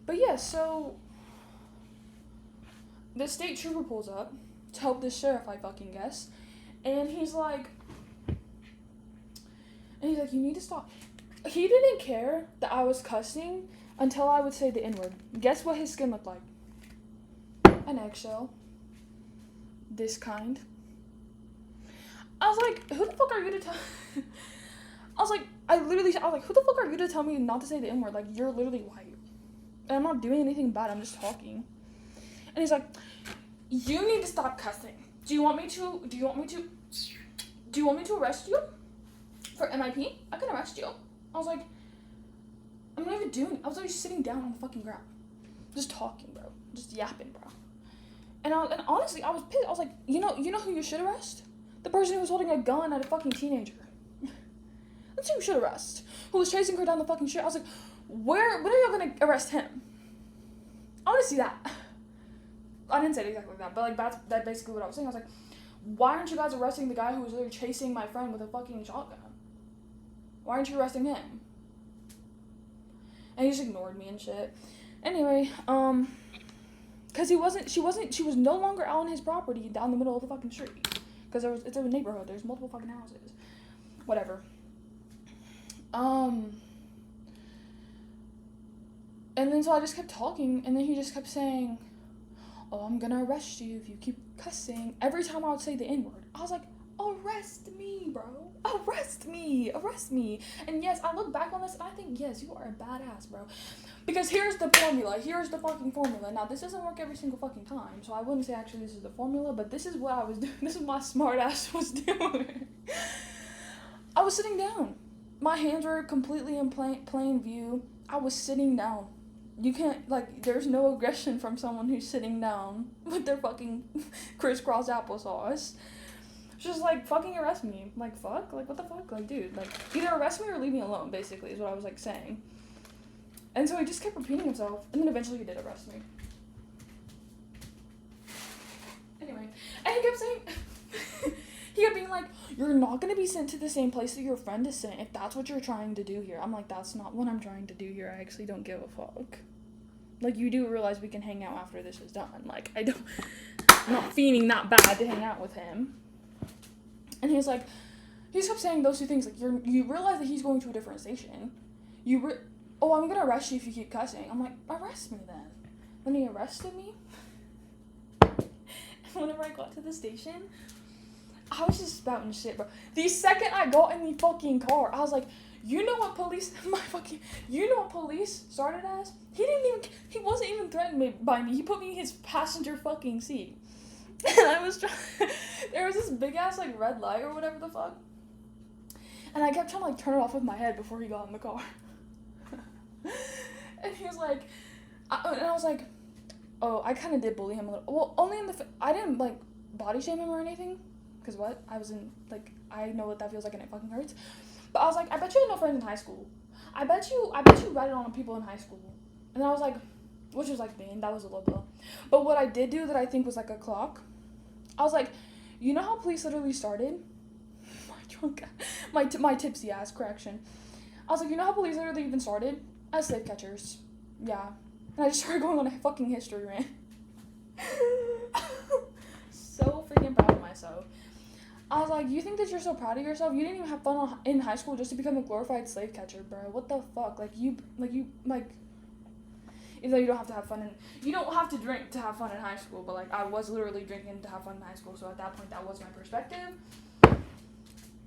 Speaker 5: but yeah, so the state trooper pulls up to help the sheriff, I fucking guess, and he's like, you need to stop. He didn't care that I was cussing until I would say the N-word. Guess what his skin looked like? An eggshell. This kind. I was like, who the fuck are you to tell? I was like, who the fuck are you to tell me not to say the N-word? Like, you're literally white. And I'm not doing anything bad, I'm just talking. And he's like, you need to stop cussing. Do you want me to arrest you? For MIP? I can arrest you. I was like, I'm not even doing it. I was already sitting down on the fucking ground. Just talking, bro. Just yapping, bro. And honestly, I was pissed. I was like, you know who you should arrest? The person who was holding a gun at a fucking teenager. That's who you should arrest. Who was chasing her down the fucking street. I was like, when are y'all gonna arrest him? I wanna see that. I didn't say it exactly like that, but like that's basically what I was saying. I was like, why aren't you guys arresting the guy who was literally chasing my friend with a fucking shotgun? Why aren't you arresting him? And he just ignored me and shit. Anyway, cause she was no longer out on his property down the middle of the fucking street. Cause it's a neighborhood, there's multiple fucking houses. Whatever. And then so I just kept talking, and then he just kept saying, oh, I'm gonna arrest you if you keep cussing. Every time I would say the N-word, I was like, arrest me, bro. Arrest me. And yes, I look back on this and I think, yes, you are a badass, bro. Because here's the formula. Here's the fucking formula. Now, this doesn't work every single fucking time, so I wouldn't say actually this is the formula, but this is what I was doing. This is what my smart ass was doing. I was sitting down. My hands were completely in plain view. I was sitting down. You can't, like, there's no aggression from someone who's sitting down with their fucking crisscross applesauce. Just, like, fucking arrest me. Like, fuck? Like, what the fuck? Like, dude, like, either arrest me or leave me alone, basically, is what I was, like, saying. And so he just kept repeating himself, and then eventually he did arrest me. Anyway, and he kept saying, he kept being like, you're not gonna be sent to the same place that your friend is sent if that's what you're trying to do here. I'm like, that's not what I'm trying to do here. I actually don't give a fuck. Like, you do realize we can hang out after this is done. Like, I'm not feeling that bad to hang out with him. And he just kept saying those two things. Like, you realize that he's going to a different station. Oh, I'm gonna arrest you if you keep cussing. I'm like, arrest me then. When he arrested me, whenever I got to the station, I was just spouting shit, bro. The second I got in the fucking car, I was like, you know what police started as? He wasn't even threatened by me. He put me in his passenger fucking seat. And I was there was this big ass like red light or whatever the fuck. And I kept trying to like turn it off with my head before he got in the car. And he was like, and I was like, oh, I kind of did bully him a little. Well, only I didn't like body shame him or anything. Cause what? I know what that feels like and it fucking hurts. But I was like, I bet you had no friends in high school. I bet you ratted on people in high school. And I was like, which was like mean, that was a low blow. But what I did do that I think was like a clock, I was like, you know how police literally started? My tipsy ass correction. I was like, you know how police literally even started? As slave catchers. Yeah. And I just started going on a fucking history rant. So freaking proud of myself. I was like, you think that you're so proud of yourself? You didn't even have fun in high school just to become a glorified slave catcher, bro. What the fuck? Even though you don't have to have fun you don't have to drink to have fun in high school, but like I was literally drinking to have fun in high school, so at that point that was my perspective.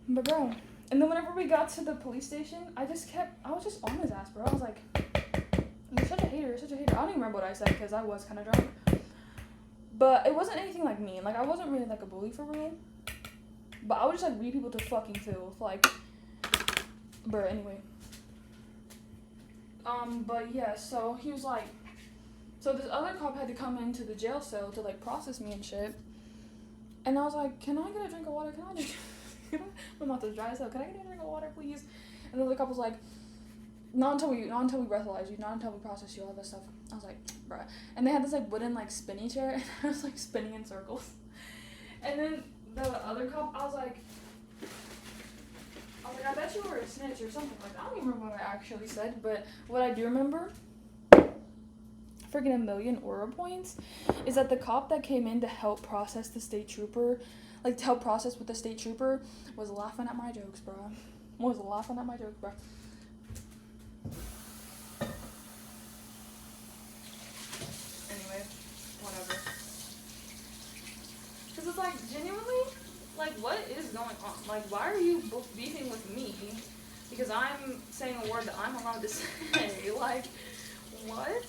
Speaker 5: But bro, and then whenever we got to the police station, I was just on his ass, bro. I was like, you're such a hater. I don't even remember what I said because I was kind of drunk. But it wasn't anything like mean. Like I wasn't really like a bully for real. But I would just like read people to fucking filth, like, bro, anyway. But yeah, so he was like, so this other cop had to come into the jail cell to like process me and shit. And I was like, can I get a drink of water? Can I just, my mouth is dry as hell. Can I get a drink of water, please? And then the cop was like, not until we breathalyze you, not until we process you, all that stuff. I was like, bruh. And they had this like wooden like spinny chair, and I was like spinning in circles. And then the other cop, I was like, I bet you were a snitch or something like that. I don't even remember what I actually said, but what I do remember, freaking a million aura points, is that the cop that came in to help process the state trooper, like to help process with the state trooper, was laughing at my jokes, bro. Anyway, whatever. Because it's like, genuinely, like, what is going on? Like, why are you beefing with me? Because I'm saying a word that I'm allowed to say. Like, what?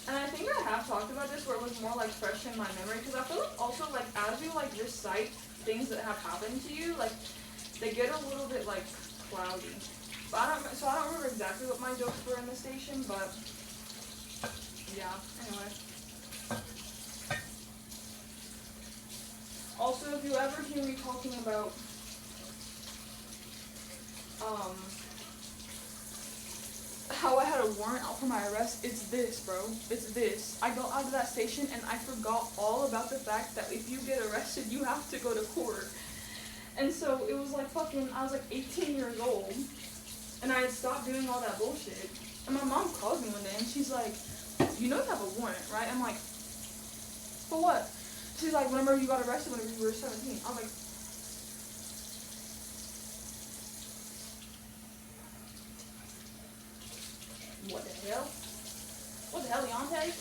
Speaker 5: And I think I have talked about this where it was more like fresh in my memory. Because I feel like also, like, as you, like, recite things that have happened to you, like, they get a little bit, like, cloudy. But I don't remember exactly what my jokes were in the station, but yeah, anyway. Also, if you ever hear me talking about, how I had a warrant out for my arrest, it's this, bro. It's this. I got out of that station and I forgot all about the fact that if you get arrested, you have to go to court. And so it was like I was like 18 years old, and I had stopped doing all that bullshit. And my mom called me one day and she's like, you know you have a warrant, right? I'm like, for what? She's like, whenever you got arrested whenever you were 17. I was like, what the hell? What the hell, Leonte?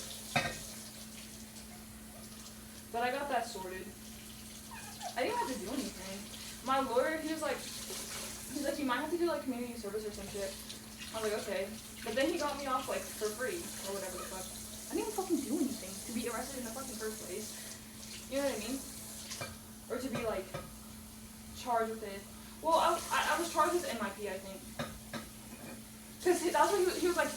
Speaker 5: But I got that sorted. I didn't have to do anything. My lawyer, he's like, you might have to do like community service or some shit. I was like, okay. But then he got me off like for free or whatever the fuck. I didn't even fucking do anything to be arrested in the fucking first place. You know what I mean? Or to be like charged with it. Well, I was charged with NYP, I think. Because that's what he was like,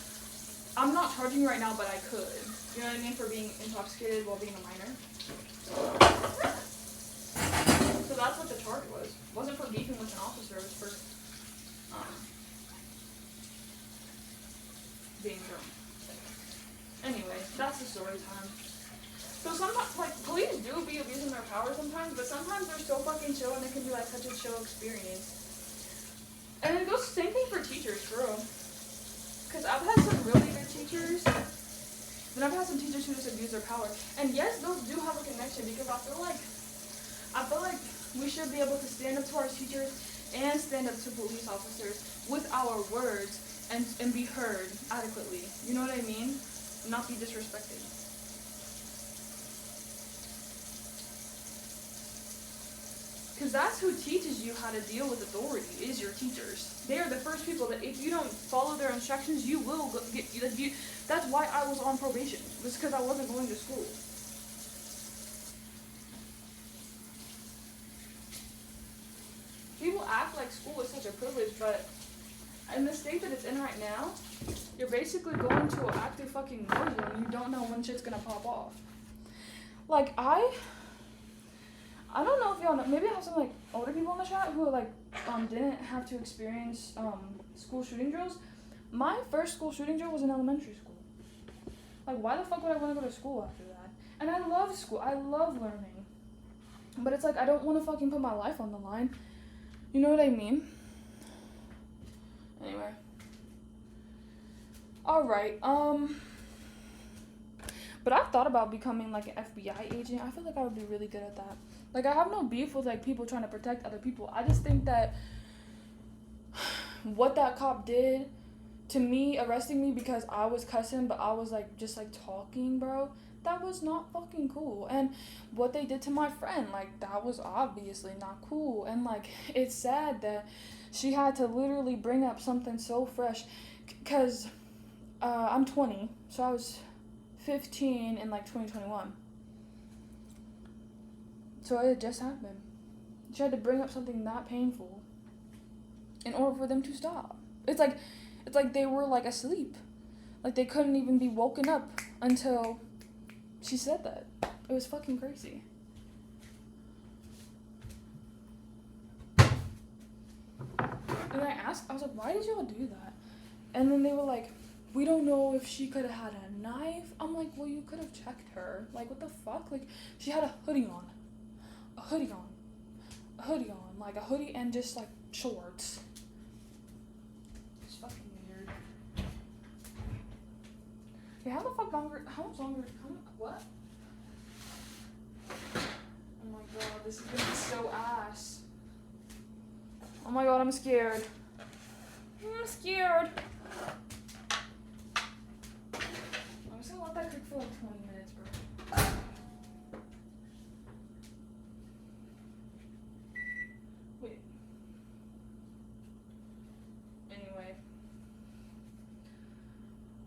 Speaker 5: I'm not charging you right now, but I could. You know what I mean? For being intoxicated while being a minor. So that's what the charge was. It wasn't for beefing with an officer, it was for being drunk. Anyway, that's the story time. So sometimes, like, police do be abusing their power sometimes, but sometimes they're so fucking chill and it can be like such a chill experience. And it goes same thing for teachers, for real. Because I've had some really good teachers, and I've had some teachers who just abuse their power. And yes, those do have a connection, because I feel like we should be able to stand up to our teachers and stand up to police officers with our words and be heard adequately. You know what I mean? Not be disrespected. Because that's who teaches you how to deal with authority, is your teachers. They are the first people that if you don't follow their instructions, you will get, that's why I was on probation. It was because I wasn't going to school. People act like school is such a privilege, but in the state that it's in right now, you're basically going to an active fucking war zone and you don't know when shit's gonna pop off. Like, I don't know if y'all know, maybe I have some, like, older people in the chat who, like, didn't have to experience, school shooting drills. My first school shooting drill was in elementary school. Like, why the fuck would I want to go to school after that? And I love school. I love learning. But it's like, I don't want to fucking put my life on the line. You know what I mean? Anyway. Alright, but I've thought about becoming, like, an FBI agent. I feel like I would be really good at that. Like, I have no beef with, like, people trying to protect other people. I just think that what that cop did to me, arresting me because I was cussing, but I was, like, just, like, talking, bro, that was not fucking cool. And what they did to my friend, like, that was obviously not cool. And, like, it's sad that she had to literally bring up something so fresh, because I'm 20, so I was 15 in, like, 2021. So it had just happened. She had to bring up something that painful in order for them to stop. It's like they were, like, asleep. Like, they couldn't even be woken up until she said that. It was fucking crazy. And I asked, I was like, why did y'all do that? And then they were like, we don't know if she could have had a knife. I'm like, well, you could have checked her. Like, what the fuck? Like, she had a hoodie on. Like, a hoodie and just, like, shorts. It's fucking weird. Okay, how much longer, what? Oh my god, this is gonna be so ass. Oh my god, I'm scared. I'm scared. I'm just gonna let that cook for like 20 minutes, bro. Wait. Anyway.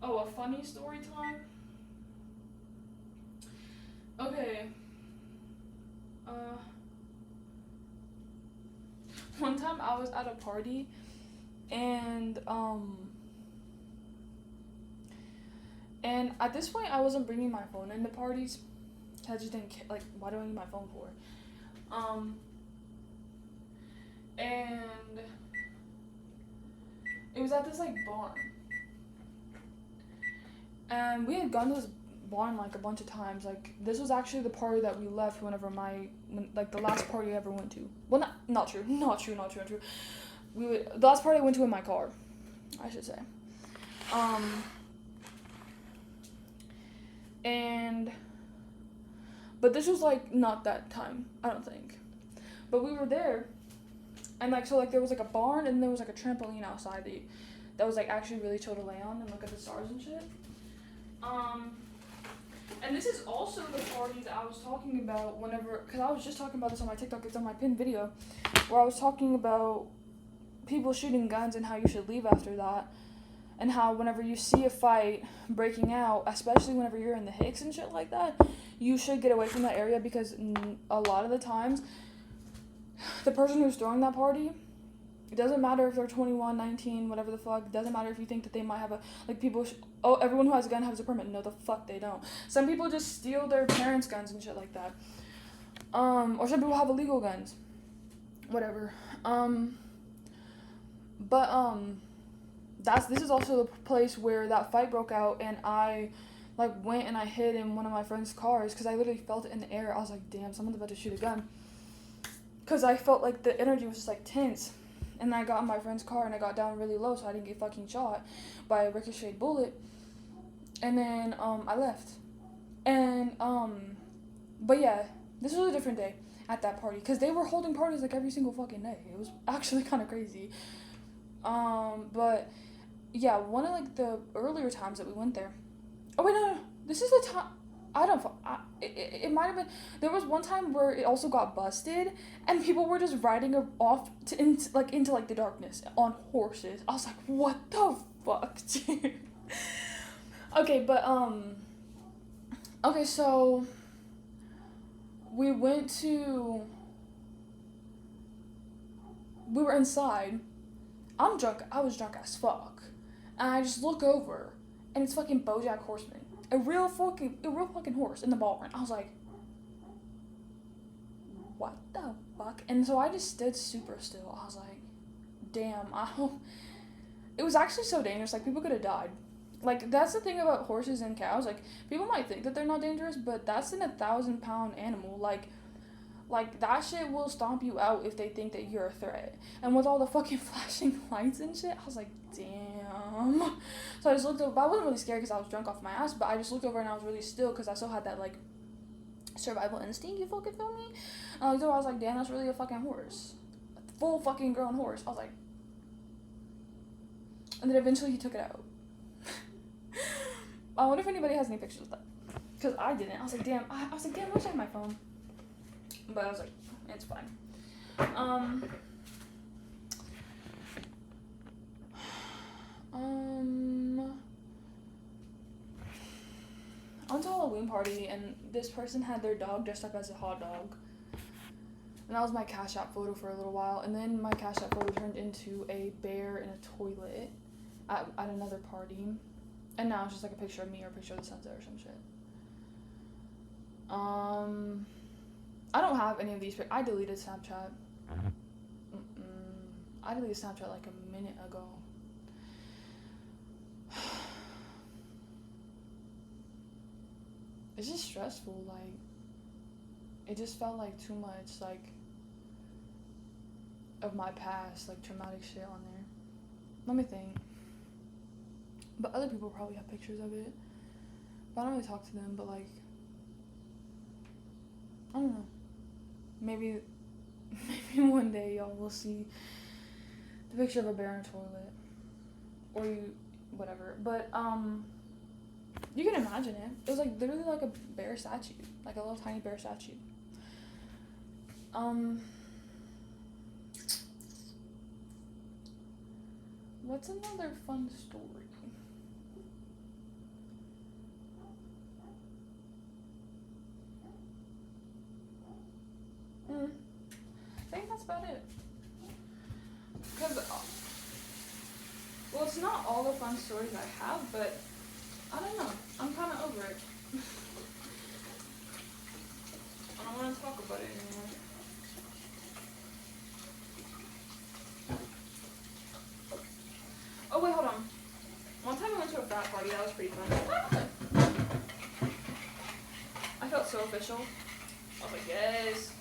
Speaker 5: Oh, a funny story time? Okay. One time I was at a party and at this point I wasn't bringing my phone into parties. I just didn't care, like, why do I need my phone for? And it was at this like barn. And we had gone to this barn like a bunch of times. Like, this was actually the party that we left when the last party I ever went to. Well, not true. The last party I went to in my car, I should say. But this was like not that time, I don't think. But we were there, and like, so like there was like a barn and there was like a trampoline outside that was like actually really chill to lay on and look at the stars and shit. And this is also the party that I was talking about because I was just talking about this on my TikTok, it's on my pinned video, where I was talking about people shooting guns and how you should leave after that, and how whenever you see a fight breaking out, especially whenever you're in the Hicks and shit like that, you should get away from that area, because a lot of the times, the person who's throwing that party, it doesn't matter if they're 21, 19, whatever the fuck. It doesn't matter if you think that they might have everyone who has a gun has a permit. No, the fuck they don't. Some people just steal their parents' guns and shit like that. Or some people have illegal guns. Whatever. This is also the place where that fight broke out, and I like went and I hid in one of my friend's cars because I literally felt it in the air. I was like, damn, someone's about to shoot a gun. Because I felt like the energy was just like tense. And I got in my friend's car and I got down really low so I didn't get fucking shot by a ricocheted bullet. And then I left. And but yeah, this was a different day at that party, because they were holding parties like every single fucking day. It was actually kind of crazy. But yeah, one of like the earlier times that we went there. Oh wait, no. This is the time. It might have been. There was one time where it also got busted, and people were just riding off into the darkness on horses. I was like, what the fuck, dude? Okay, but okay, so we were inside. I'm drunk. I was drunk as fuck, and I just look over, and it's fucking BoJack Horseman. A real fucking horse in the barn. I was like, what the fuck? And so I just stood super still. I was like, damn, it was actually so dangerous. Like, people could have died. Like, that's the thing about horses and cows. Like, people might think that they're not dangerous, but that's an 1,000-pound animal. Like, that shit will stomp you out if they think that you're a threat. And with all the fucking flashing lights and shit, I was like, damn. So I just looked over. I wasn't really scared because I was drunk off my ass, but I just looked over and I was really still because I still had that, like, survival instinct, you fucking feel me? And I looked over, I was like, damn, that's really a fucking horse. A full fucking grown horse. I was like... And then eventually he took it out. I wonder if anybody has any pictures of that. Because I didn't. I was like, damn, I wish I had my phone. But I was like, it's fine. I went to a Halloween party, and this person had their dog dressed up as a hot dog. And that was my Cash App photo for a little while. And then my Cash App photo turned into a bear in a toilet at another party. And now it's just like a picture of me or a picture of the sunset or some shit. I don't have any of these. I deleted Snapchat. I deleted Snapchat like a minute ago. It's just stressful. Like, it just felt like too much, like, of my past, like, traumatic shit on there. Let me think. But other people probably have pictures of it. But I don't really talk to them, but, like, I don't know. Maybe one day y'all will see the picture of a bear in a toilet. Or whatever. But, you can imagine it. It was, like, literally like a bear statue. Like a little tiny bear statue. What's another fun story? I think that's about it. Because, well, it's not all the fun stories I have, but I don't know. I'm kind of over it. I don't want to talk about it anymore. Oh, wait, hold on. One time I went to a frat party. That was pretty fun. I felt so official. I was like, yes.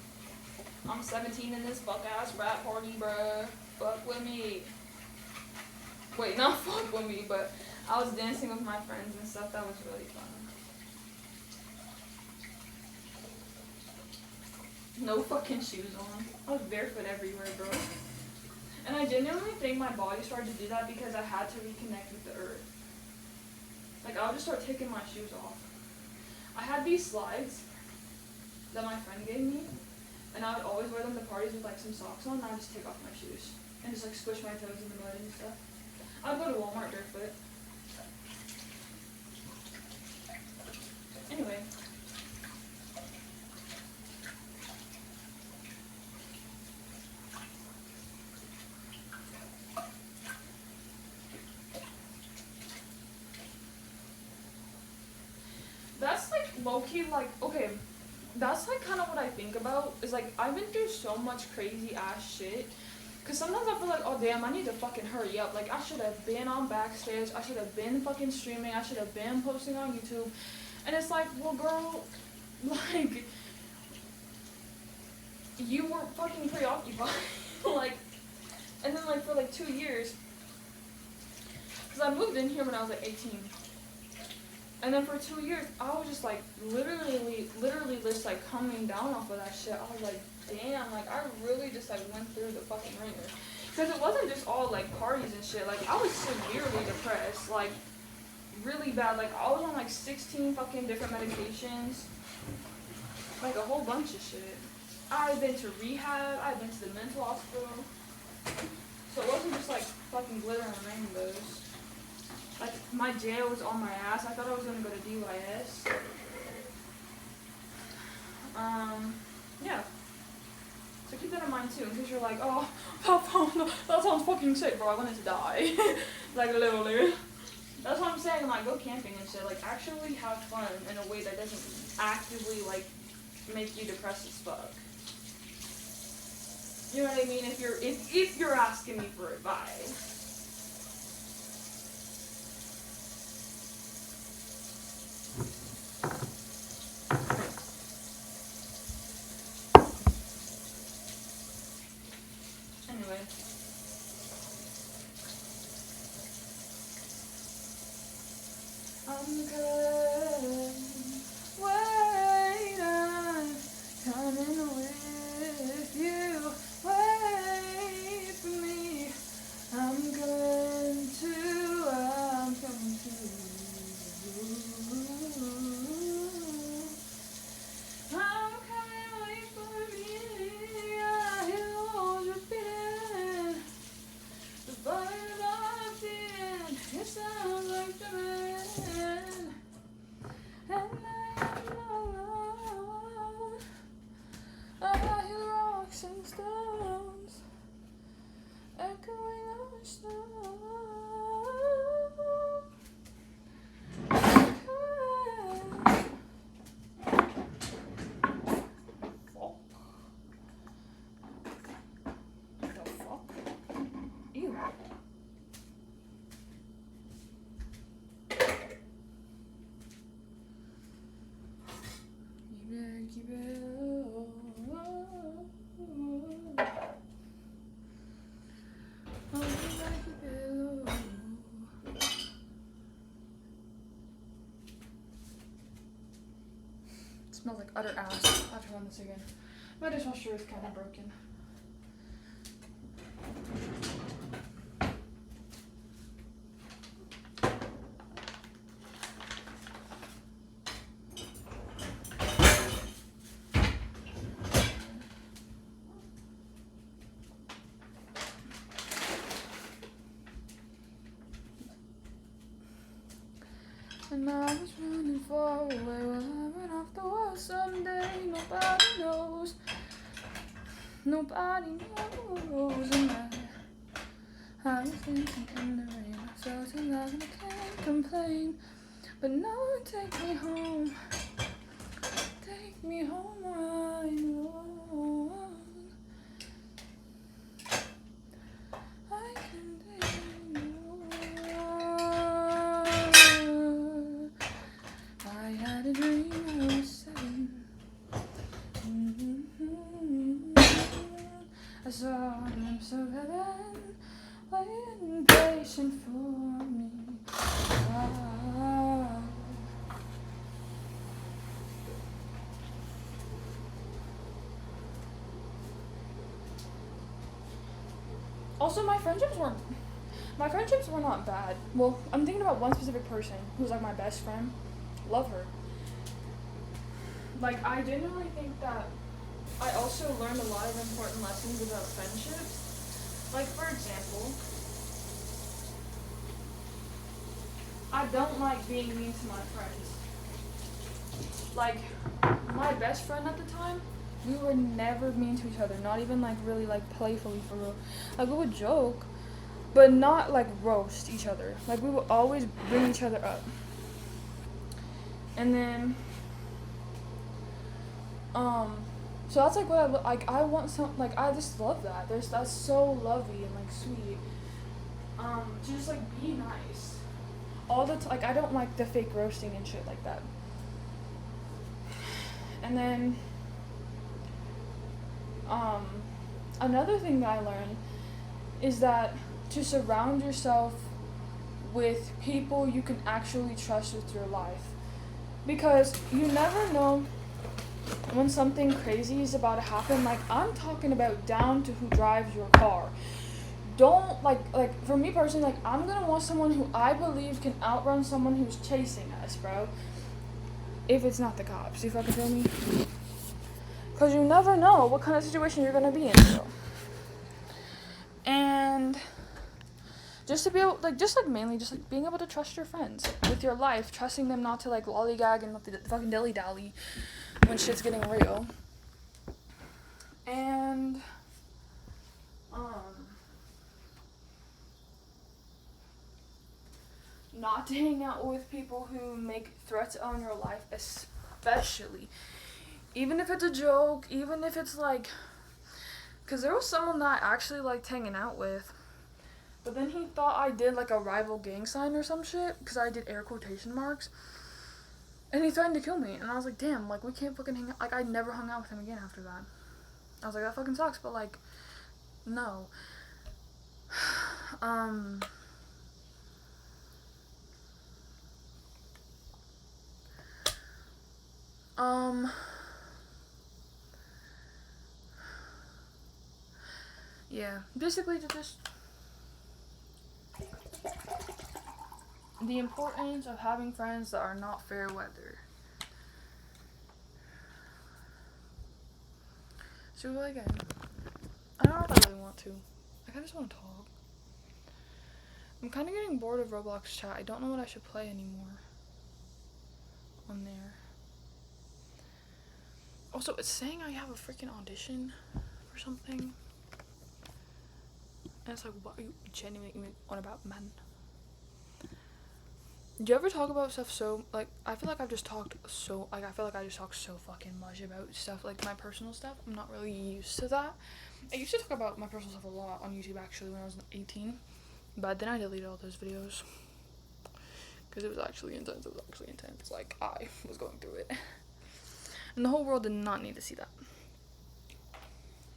Speaker 5: I'm 17 in this fuck-ass frat party, bruh. Fuck with me. Wait, not fuck with me, but I was dancing with my friends and stuff. That was really fun. No fucking shoes on. I was barefoot everywhere, bro. And I genuinely think my body started to do that because I had to reconnect with the earth. Like, I would just start taking my shoes off. I had these slides that my friend gave me, and I would always wear them to parties with, like, some socks on, and I would just take off my shoes. And just, like, squish my toes in the mud and stuff. I would go to Walmart barefoot. Anyway. That's, like, low-key, like, okay, that's, like, kind of what I think about, is, like, I've been through so much crazy-ass shit, because sometimes I feel like, oh, damn, I need to fucking hurry up, like, I should have been on Backstage, I should have been fucking streaming, I should have been posting on YouTube, and it's like, well, girl, like, you were fucking preoccupied, like, and then, like, for, like, 2 years, because I moved in here when I was, like, 18, and then for 2 years, I was just, like, literally just, like, coming down off of that shit. I was like, damn, like, I really just, like, went through the fucking ringer. Because it wasn't just all, like, parties and shit. Like, I was severely depressed. Like, really bad. Like, I was on, like, 16 fucking different medications. Like, a whole bunch of shit. I've been to rehab. I've been to the mental hospital. So it wasn't just, like, fucking glitter and rainbows. Like, my jail was on my ass. I thought I was gonna go to DYS. Yeah. So keep that in mind too, because you're like, oh, that sounds fucking sick, bro. I wanted to die. Like, literally. That's what I'm saying. Like, go camping and shit. Like, actually have fun in a way that doesn't actively, like, make you depressed as fuck. You know what I mean? If you're asking me for advice. Anyway. I'm good. Wait, I'm coming with you. Wait for me. I'm coming to I'm coming, wait for me. I hear all your feeling. The fire I'm feeling, it sounds like the rain. smells like utter ass. I have to run this again. My dishwasher is kind of broken. And I was running far away, well, I went off the wall someday. Nobody knows, nobody knows. And I was dancing in the rain, I felt alive and I can't complain. But now take me home where I belong. I can take you. I had a dream I was 7. I saw a glimpse of heaven, waiting patient for me. Wow. Also, my friendships were not bad. Well, I'm thinking about one specific person who's like my best friend. Love her. Like, I genuinely think that I also learned a lot of important lessons about friendships. Like, for example, I don't like being mean to my friends. Like, my best friend at the time, we were never mean to each other. Not even like really like playfully for real. Like, we would joke, but not like roast each other. Like, we would always bring each other up. And then, so that's like what I want some, like, I just love that. That's so lovely and like sweet. To just like be nice. All the like, I don't like the fake roasting and shit like that. And then, another thing that I learned is that to surround yourself with people you can actually trust with your life. Because you never know when something crazy is about to happen. Like, I'm talking about down to who drives your car. Don't, like for me personally, like, I'm gonna want someone who I believe can outrun someone who's chasing us, bro. If it's not the cops, you fucking feel me? Because you never know what kind of situation you're gonna be in, bro. And just to be able, mainly being able to trust your friends with your life, trusting them not to like lollygag and not to fucking dilly dally when shit's getting real. And not to hang out with people who make threats on your life, especially. Even if it's a joke, even if it's like, because there was someone that I actually liked hanging out with, but then he thought I did like a rival gang sign or some shit, because I did air quotation marks, and he threatened to kill me, and I was like, damn, like, we can't fucking hang out. Like, I never hung out with him again after that. I was like, that fucking sucks, but like, no. Yeah, basically to just, the importance of having friends that are not fair weather. Should we go again? I don't know if I really want to. Like, I just want to talk. I'm kind of getting bored of Roblox chat. I don't know what I should play anymore on there. Also, it's saying I have a freaking audition or something. And it's like, what are you genuinely on about, man? Do you ever talk about stuff so, like, I feel like I just talk so fucking much about stuff, like, my personal stuff. I'm not really used to that. I used to talk about my personal stuff a lot on YouTube, actually, when I was 18. But then I deleted all those videos. Because it was actually intense. Like, I was going through it. And the whole world did not need to see that.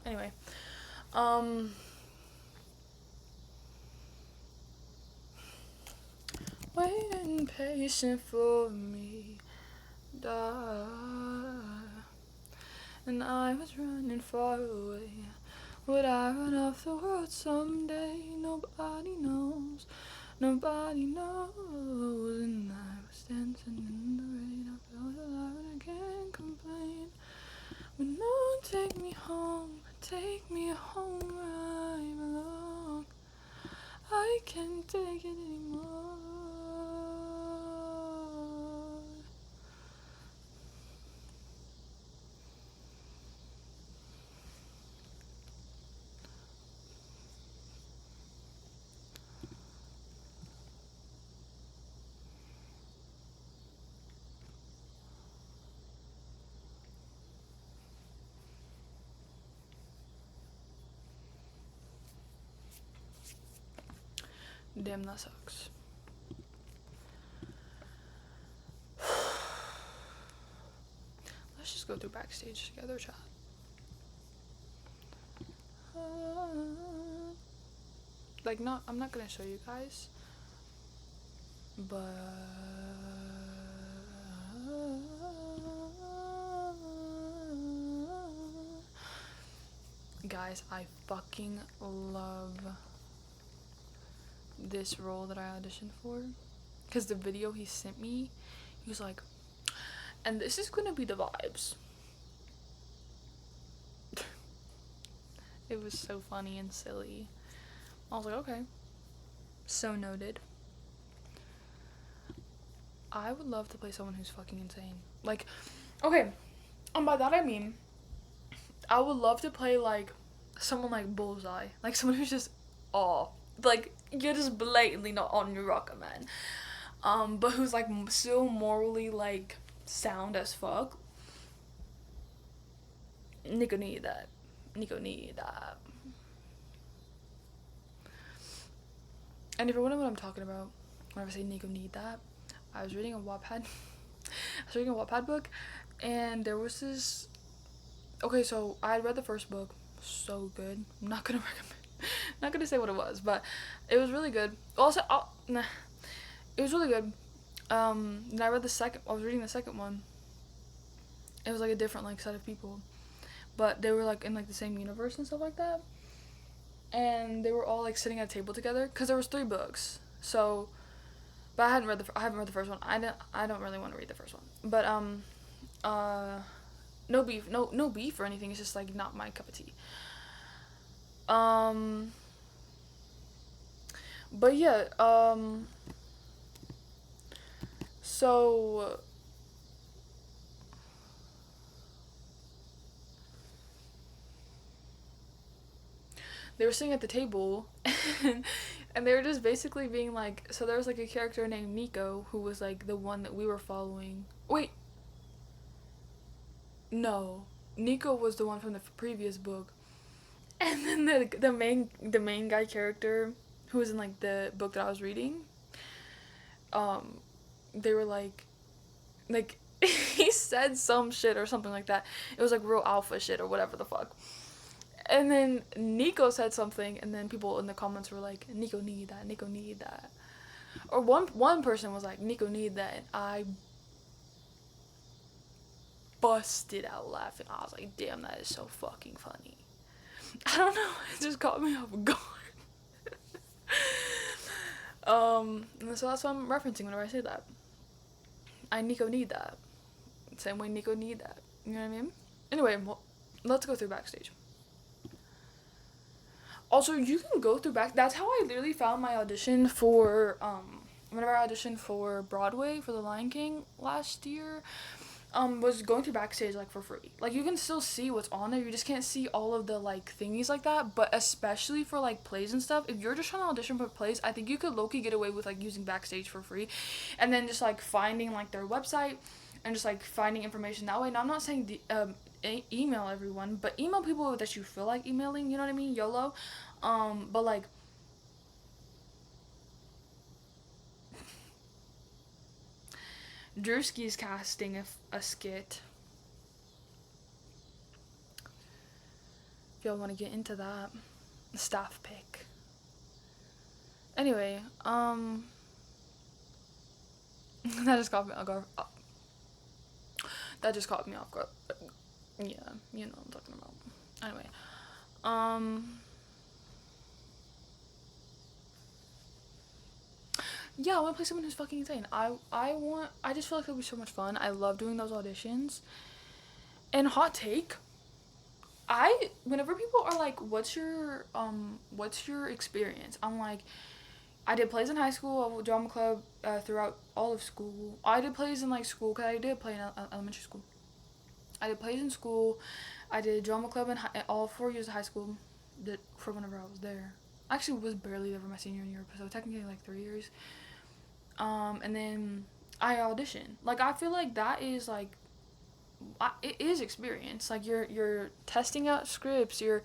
Speaker 5: Anyway. Waiting patient for me, darling. and I was running far away. Would I run off the world someday? Nobody knows, nobody knows. And I was dancing in the rain. I felt alive and I can't complain. But no, take me home where I belong. I can't take it anymore. Damn, that sucks. Let's just go through backstage together, chat. Like, I'm not gonna show you guys, but guys, I fucking love this role that I auditioned for, because the video he sent me, he was like, and this is gonna be the vibes. It was so funny and silly. I was like, okay, so noted. I would love to play someone who's fucking insane. Like, okay, and by that I mean, I would love to play like someone like Bullseye, like someone who's just off. Like, you're just blatantly not on your rocker, man. But who's like still morally like sound as fuck. Nico need that. And if you're wondering what I'm talking about whenever I say Nico need that, I was reading a Wattpad book, and there was this. Okay, so I had read the first book, so good. I'm not gonna recommend. Not gonna say what it was, but it was really good. Also, it was really good. And I was reading the second one. It was like a different like set of people, but they were like in like the same universe and stuff like that. And they were all like sitting at a table together, because there was 3 books. So, but I haven't read the first one. I don't really want to read the first one. But no beef or anything. It's just like not my cup of tea. But yeah, so they were sitting at the table, and they were just basically being like, so there was like a character named Nico who was like the one that we were following. Wait, no, Nico was the one from the previous book. And then the main guy character who was in like the book that I was reading, they were like he said some shit or something like that. It was like real alpha shit or whatever the fuck. And then Nico said something, and then people in the comments were like, Nico need that. Or one person was like, Nico need that, and I busted out laughing. I was like, damn, that is so fucking funny. I don't know, it just caught me off guard. So that's what I'm referencing whenever I say that. I Nico need that. Same way Nico need that. You know what I mean? Anyway, let's go through backstage. Also, you can go through that's how I literally found my audition for, whenever I auditioned for Broadway for The Lion King last year. Was going through backstage like for free. Like, you can still see what's on there, you just can't see all of the like thingies like that. But especially for like plays and stuff, if you're just trying to audition for plays, I think you could low-key get away with like using backstage for free, and then just like finding like their website and just like finding information that way. Now, I'm not saying email everyone, but email people that you feel like emailing, you know what I mean, YOLO. But like, Drewski's casting a skit. If y'all want to get into that. Staff pick. Anyway, that just caught me off guard. Yeah, you know what I'm talking about. Anyway, yeah, I want to play someone who's fucking insane. I just feel like it'll be so much fun. I love doing those auditions. And hot take, whenever people are like, what's your experience? I'm like, I did plays in high school, drama club throughout all of school. I did plays in like school, cause I did play in elementary school. I did plays in school. I did drama club in all 4 years of high school. Did for whenever I was there. I actually was barely there for my senior year, so technically like 3 years. And then I auditioned. Like I feel like that is like, it is experience. Like you're testing out scripts. You're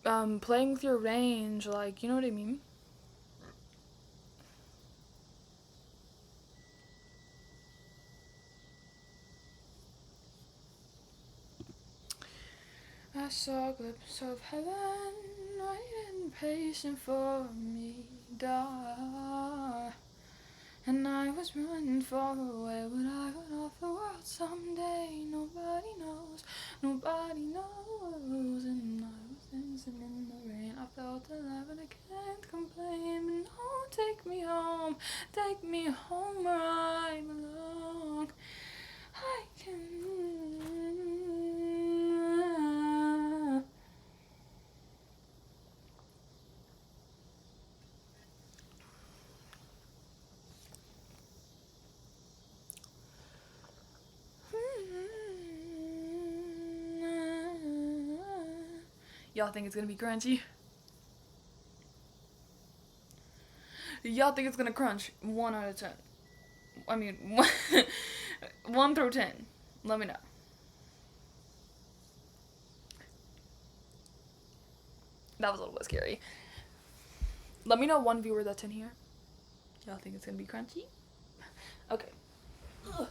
Speaker 5: playing with your range. Like, you know what I mean? I saw a glimpse of heaven, waiting patient for me, die. And I was running far away, but I got off the world someday. Nobody knows, nobody knows. And I was dancing in the rain. I felt alive and I can't complain. But no, take me home where I belong. I can. Y'all think it's gonna be crunchy? Y'all think it's gonna crunch? 1 out of 10. I mean, 1 through 10. Let me know. That was a little bit scary. Let me know one viewer that's in here. Y'all think it's gonna be crunchy? Okay. Ugh.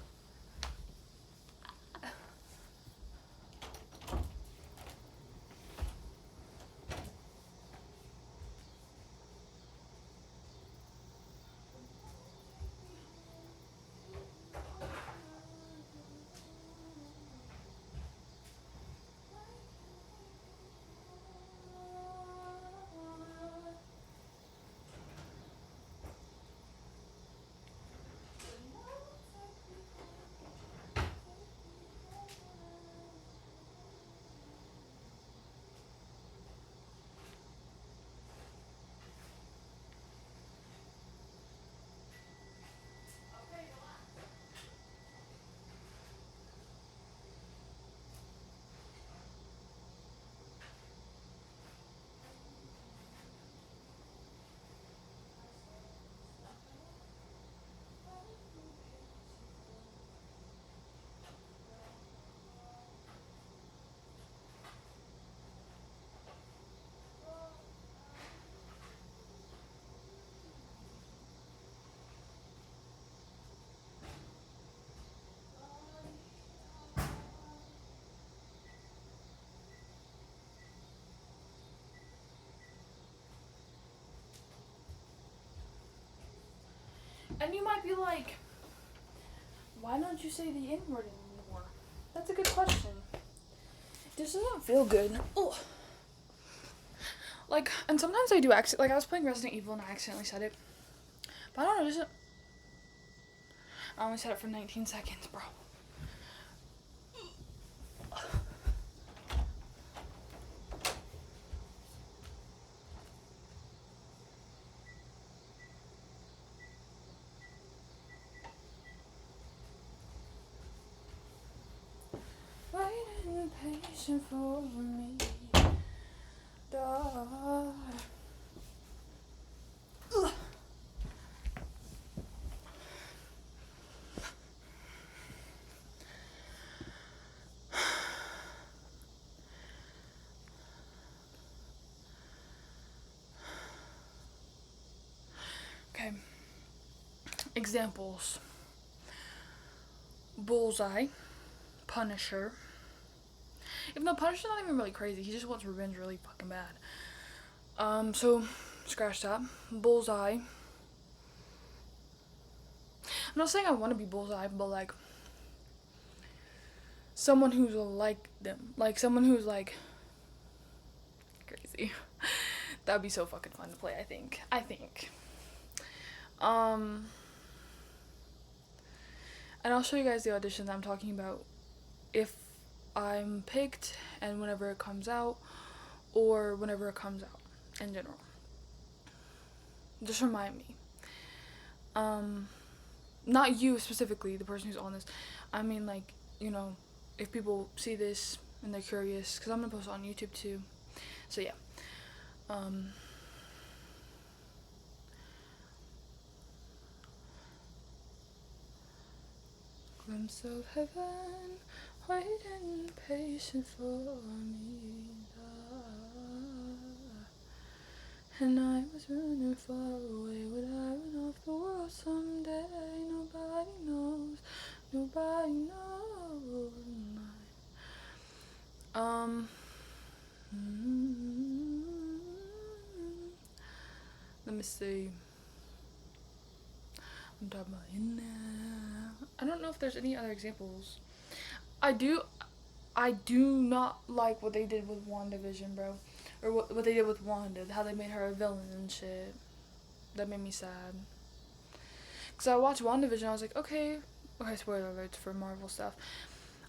Speaker 5: And you might be like, why don't you say the N-word anymore? That's a good question. This doesn't feel good. Ugh. Like, and sometimes I do like I was playing Resident Evil and I accidentally said it. But I don't know, I only said it for 19 seconds, bro. Waiting patient for me, darling. Okay. Examples. Bullseye. Punisher. Even though Punisher's not even really crazy, he just wants revenge really fucking bad. So, scratch that. Bullseye. I'm not saying I want to be Bullseye, but like, someone who's like them, like someone who's like crazy. That'd be so fucking fun to play. I think. And I'll show you guys the audition that I'm talking about if I'm picked and whenever it comes out, or whenever it comes out in general. Just remind me. Not you specifically, the person who's on this. I mean, like, you know, if people see this and they're curious, because I'm gonna post it on YouTube too. So yeah. Glimpse of heaven, waiting patient for me. And I was running far away. Would I run off the world someday? Nobody knows. Nobody knows. Let me see. I'm talking about in there. I don't know if there's any other examples. I do not like what they did with WandaVision, bro. Or what they did with Wanda. How they made her a villain and shit. That made me sad. Because I watched WandaVision, I was like, okay, spoiler alerts for Marvel stuff.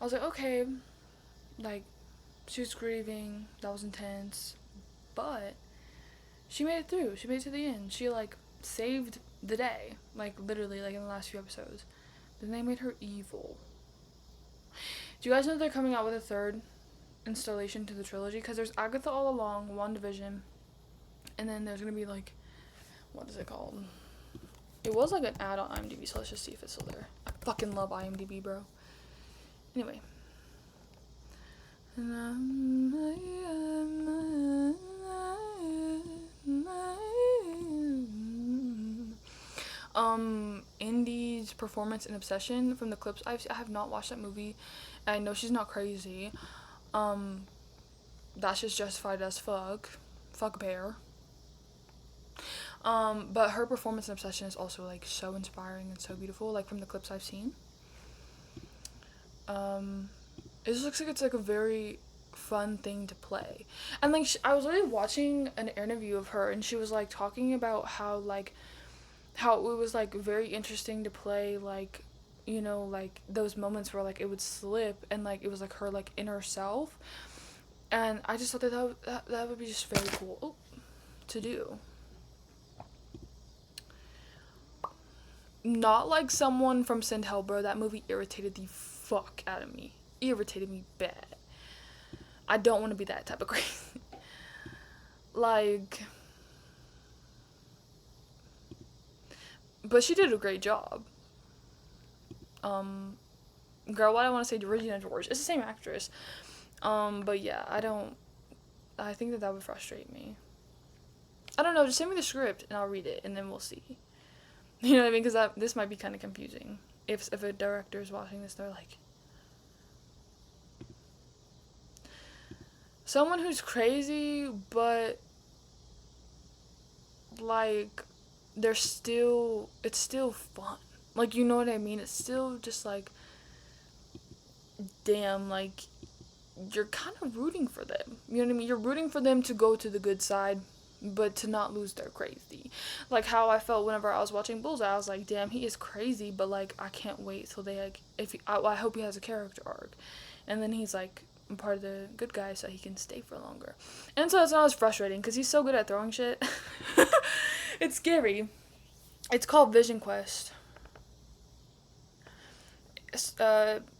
Speaker 5: I was like, okay, like, she was grieving, that was intense, but she made it through. She made it to the end. She, like, saved the day, like, literally, like, in the last few episodes. Then they made her evil. Do you guys know they're coming out with a third installation to the trilogy? Because there's Agatha All Along, WandaVision, and then there's gonna be, like, what is it called? It was, like, an ad on IMDb, so let's just see if it's still there. I fucking love IMDb, bro. Anyway. Indy's performance in Obsession, from the clips I have not watched that movie, and I know she's not crazy. That's just justified as fuck bear. But her performance in Obsession is also, like, so inspiring and so beautiful, like, from the clips I've seen. It just looks like it's, like, a very fun thing to play. And, like, I was really watching an interview of her, and she was, like, talking about how it was, like, very interesting to play, like, you know, like, those moments where, like, it would slip, and, like, it was, like, her, like, inner self. And I just thought that would be just very cool to do. Not like someone from Send Hell, bro. That movie irritated the fuck out of me. Irritated me bad. I don't want to be that type of crazy. Like, but she did a great job. Girl, what I want to say to Regina George. It's the same actress. But yeah, I think that would frustrate me. I don't know, just send me the script and I'll read it and then we'll see. You know what I mean? Because this might be kind of confusing. If a director is watching this, they're like, someone who's crazy, but, like, it's still fun. Like, you know what I mean? It's still just, like, damn, like, you're kind of rooting for them. You know what I mean? You're rooting for them to go to the good side, but to not lose their crazy. Like, how I felt whenever I was watching Bullseye. I was like, damn, he is crazy, but, like, I can't wait till they, like, I hope he has a character arc. And then he's, like, part of the good guys so he can stay for longer. And so it's not as frustrating, because he's so good at throwing shit. It's scary. It's called Vision Quest.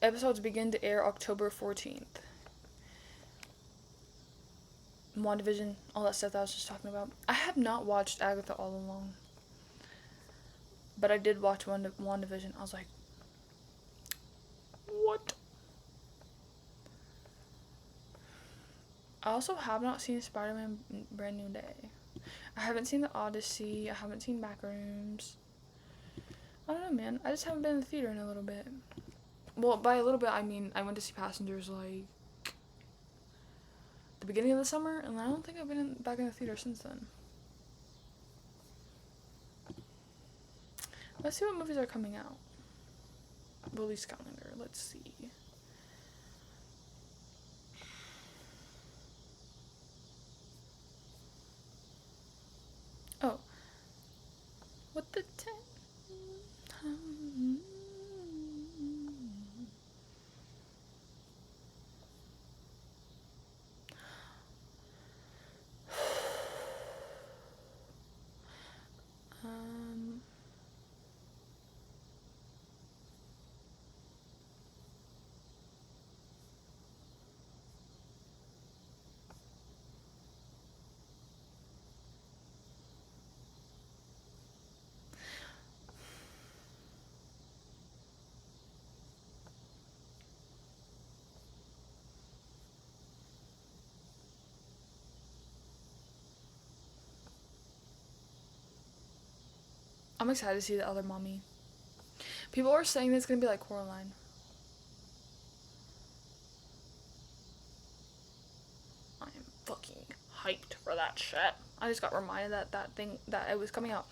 Speaker 5: Episodes begin to air October 14th. WandaVision, all that stuff that I was just talking about. I have not watched Agatha All Along, but I did watch WandaVision. I was like, what? I also have not seen Spider-Man Brand New Day. I haven't seen The Odyssey. I haven't seen Backrooms. I don't know, man. I just haven't been in the theater in a little bit. Well, by a little bit, I mean I went to see Passengers, like, the beginning of the summer, and I don't think I've been back in the theater since then. Let's see what movies are coming out. Release calendar. Let's see. I'm excited to see the other mommy. People are saying that it's gonna be like Coraline. I am fucking hyped for that shit. I just got reminded that it was coming out.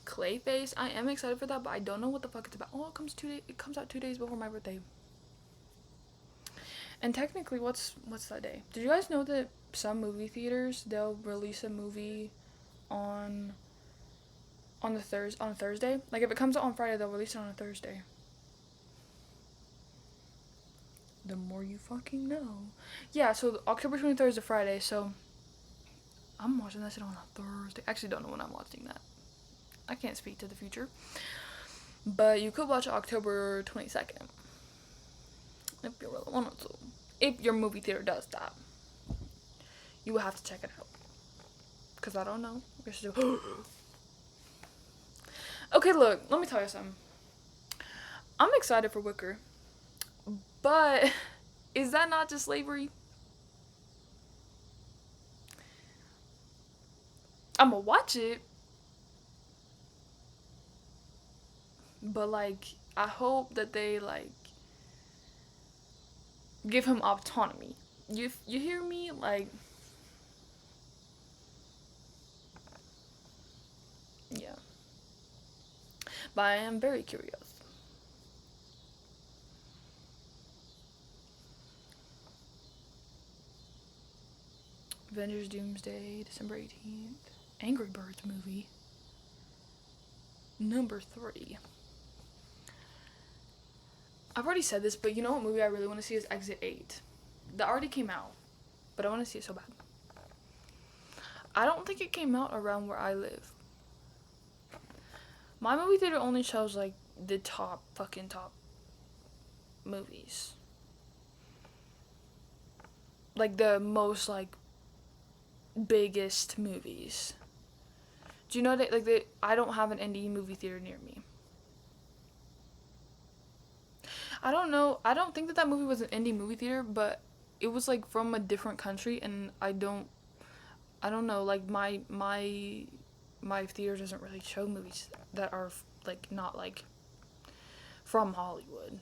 Speaker 5: Clayface, I am excited for that, but I don't know what the fuck it's about. Oh, it comes out 2 days before my birthday. And technically, what's that day? Did you guys know that some movie theaters, they'll release a movie on a Thursday? Like, if it comes out on Friday, they'll release it on a Thursday. The more you fucking know. Yeah, so October 23rd is a Friday, so I'm watching that shit on a Thursday. I actually don't know when I'm watching that. I can't speak to the future. But you could watch October 22nd. If you really wanted to. If your movie theater does that. You will have to check it out. Because I don't know. Okay, look. Let me tell you something. I'm excited for Wicker. But is that not just slavery? I'm gonna watch it. But, like, I hope that they, like, give him autonomy. You hear me? Like, yeah. But I am very curious. Avengers Doomsday, December 18th. Angry Birds movie. Number 3. I've already said this, but you know what movie I really want to see is Exit 8. That already came out, but I want to see it so bad. I don't think it came out around where I live. My movie theater only shows, like, the top movies. Like, the most, like, biggest movies. Do you know that, like, I don't have an indie movie theater near me. I don't know. I don't think that movie was an indie movie theater, but it was, like, from a different country, and I don't know, like, my theater doesn't really show movies that are, like, not, like, from Hollywood.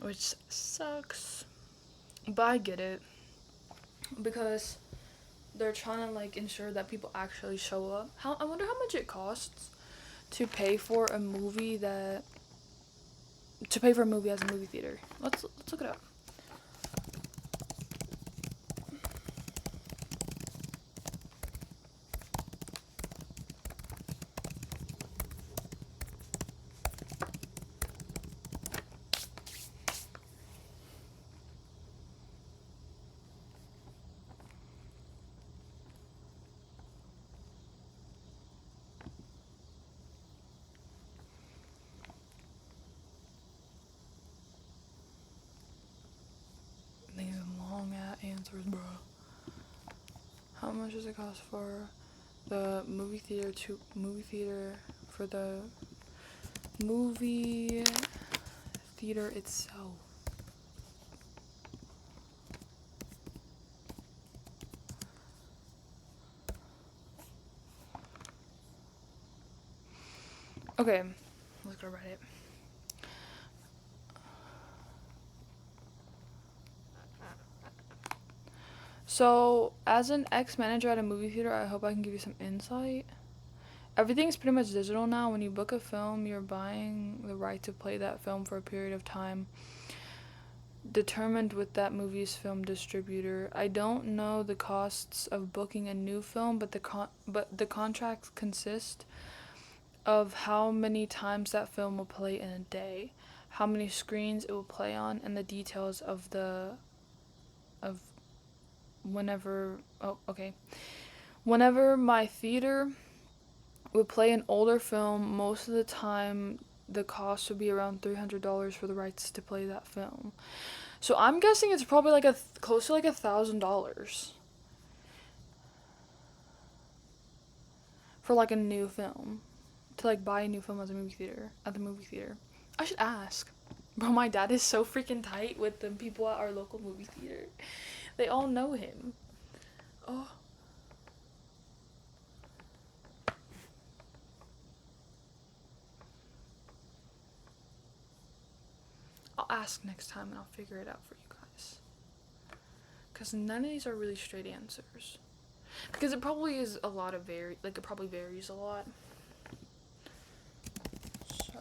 Speaker 5: Which sucks. But I get it. Because they're trying to, like, ensure that people actually show up. I wonder how much it costs to pay for a movie as a movie theater. Let's look it up. These long ass answers, bro. How much does it cost for the movie theater for the movie theater itself? Okay, let's go Reddit. So, as an ex-manager at a movie theater, I hope I can give you some insight. Everything's pretty much digital now. When you book a film, you're buying the right to play that film for a period of time determined with that movie's film distributor. I don't know the costs of booking a new film, but the contracts consist of how many times that film will play in a day, how many screens it will play on, and the details of whenever my theater would play an older film, most of the time the cost would be around $300 for the rights to play that film. So I'm guessing it's probably like close to like $1,000 for like a new film, to like buy a new film at the movie theater. I should ask. Bro, my dad is so freaking tight with the people at our local movie theater. They all know him. Oh. ask next time and I'll figure it out for you guys. Because none of these are really straight answers. Because it probably is a lot of it probably varies a lot. So.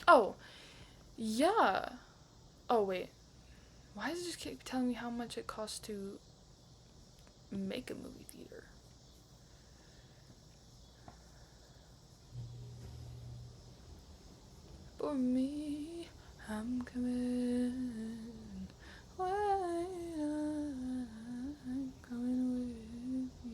Speaker 5: Oh. Yeah. Oh, wait. Why does it just keep telling me how much it costs to make a movie theater? For me, I'm coming. Why I'm coming with you.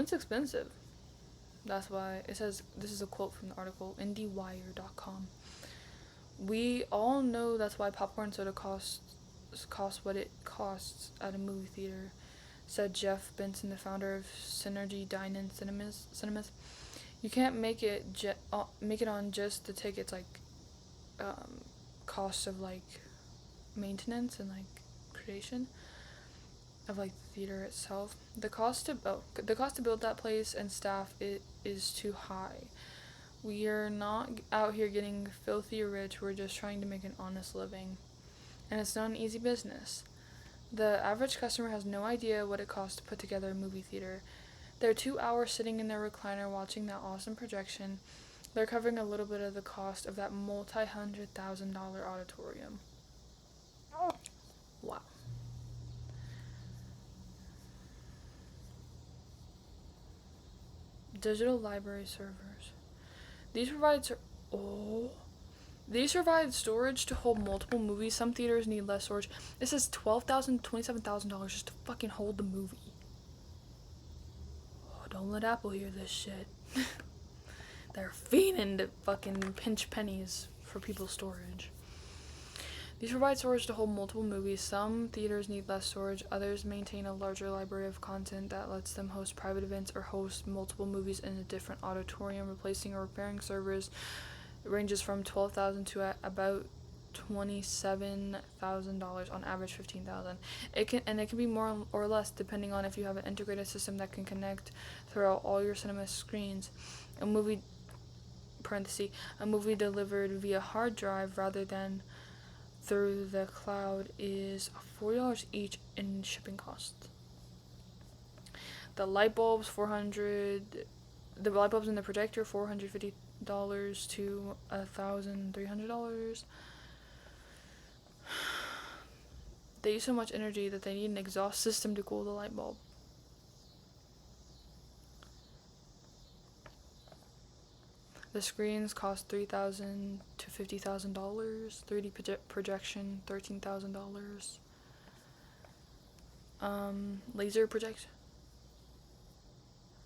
Speaker 5: It's expensive. That's why it says, this is a quote from the article, IndieWire.com. We all know that's why popcorn soda costs what it costs at a movie theater, said Jeff Benson, the founder of Synergy Dine-In Cinemas. You can't make it on just the tickets, like costs of like maintenance and like creation of like the theater itself. The cost to build that place and staff is too high. We are not out here getting filthy rich. We're just trying to make an honest living, and it's not an easy business. The average customer has no idea what it costs to put together a movie theater. They're 2 hours sitting in their recliner watching that awesome projection. They're covering a little bit of the cost of that multi-$100,000 auditorium. Wow. Digital library servers. These provide storage to hold multiple movies. Some theaters need less storage. This is $12,000, $27,000 just to fucking hold the movie. Oh, don't let Apple hear this shit. They're fiending to fucking pinch pennies for people's storage. These provide storage to hold multiple movies. Some theaters need less storage. Others maintain a larger library of content that lets them host private events or host multiple movies in a different auditorium. Replacing or repairing servers ranges from $12,000 to about $27,000, on average $15,000. It can be more or less depending on if you have an integrated system that can connect throughout all your cinema screens. A movie delivered via hard drive rather than through the cloud is $40 each in shipping costs. The light bulbs in the projector $450 to $1,300. They use so much energy that they need an exhaust system to cool the light bulb. The screens cost $3,000 to $50,000. 3D projection $13,000. Laser projections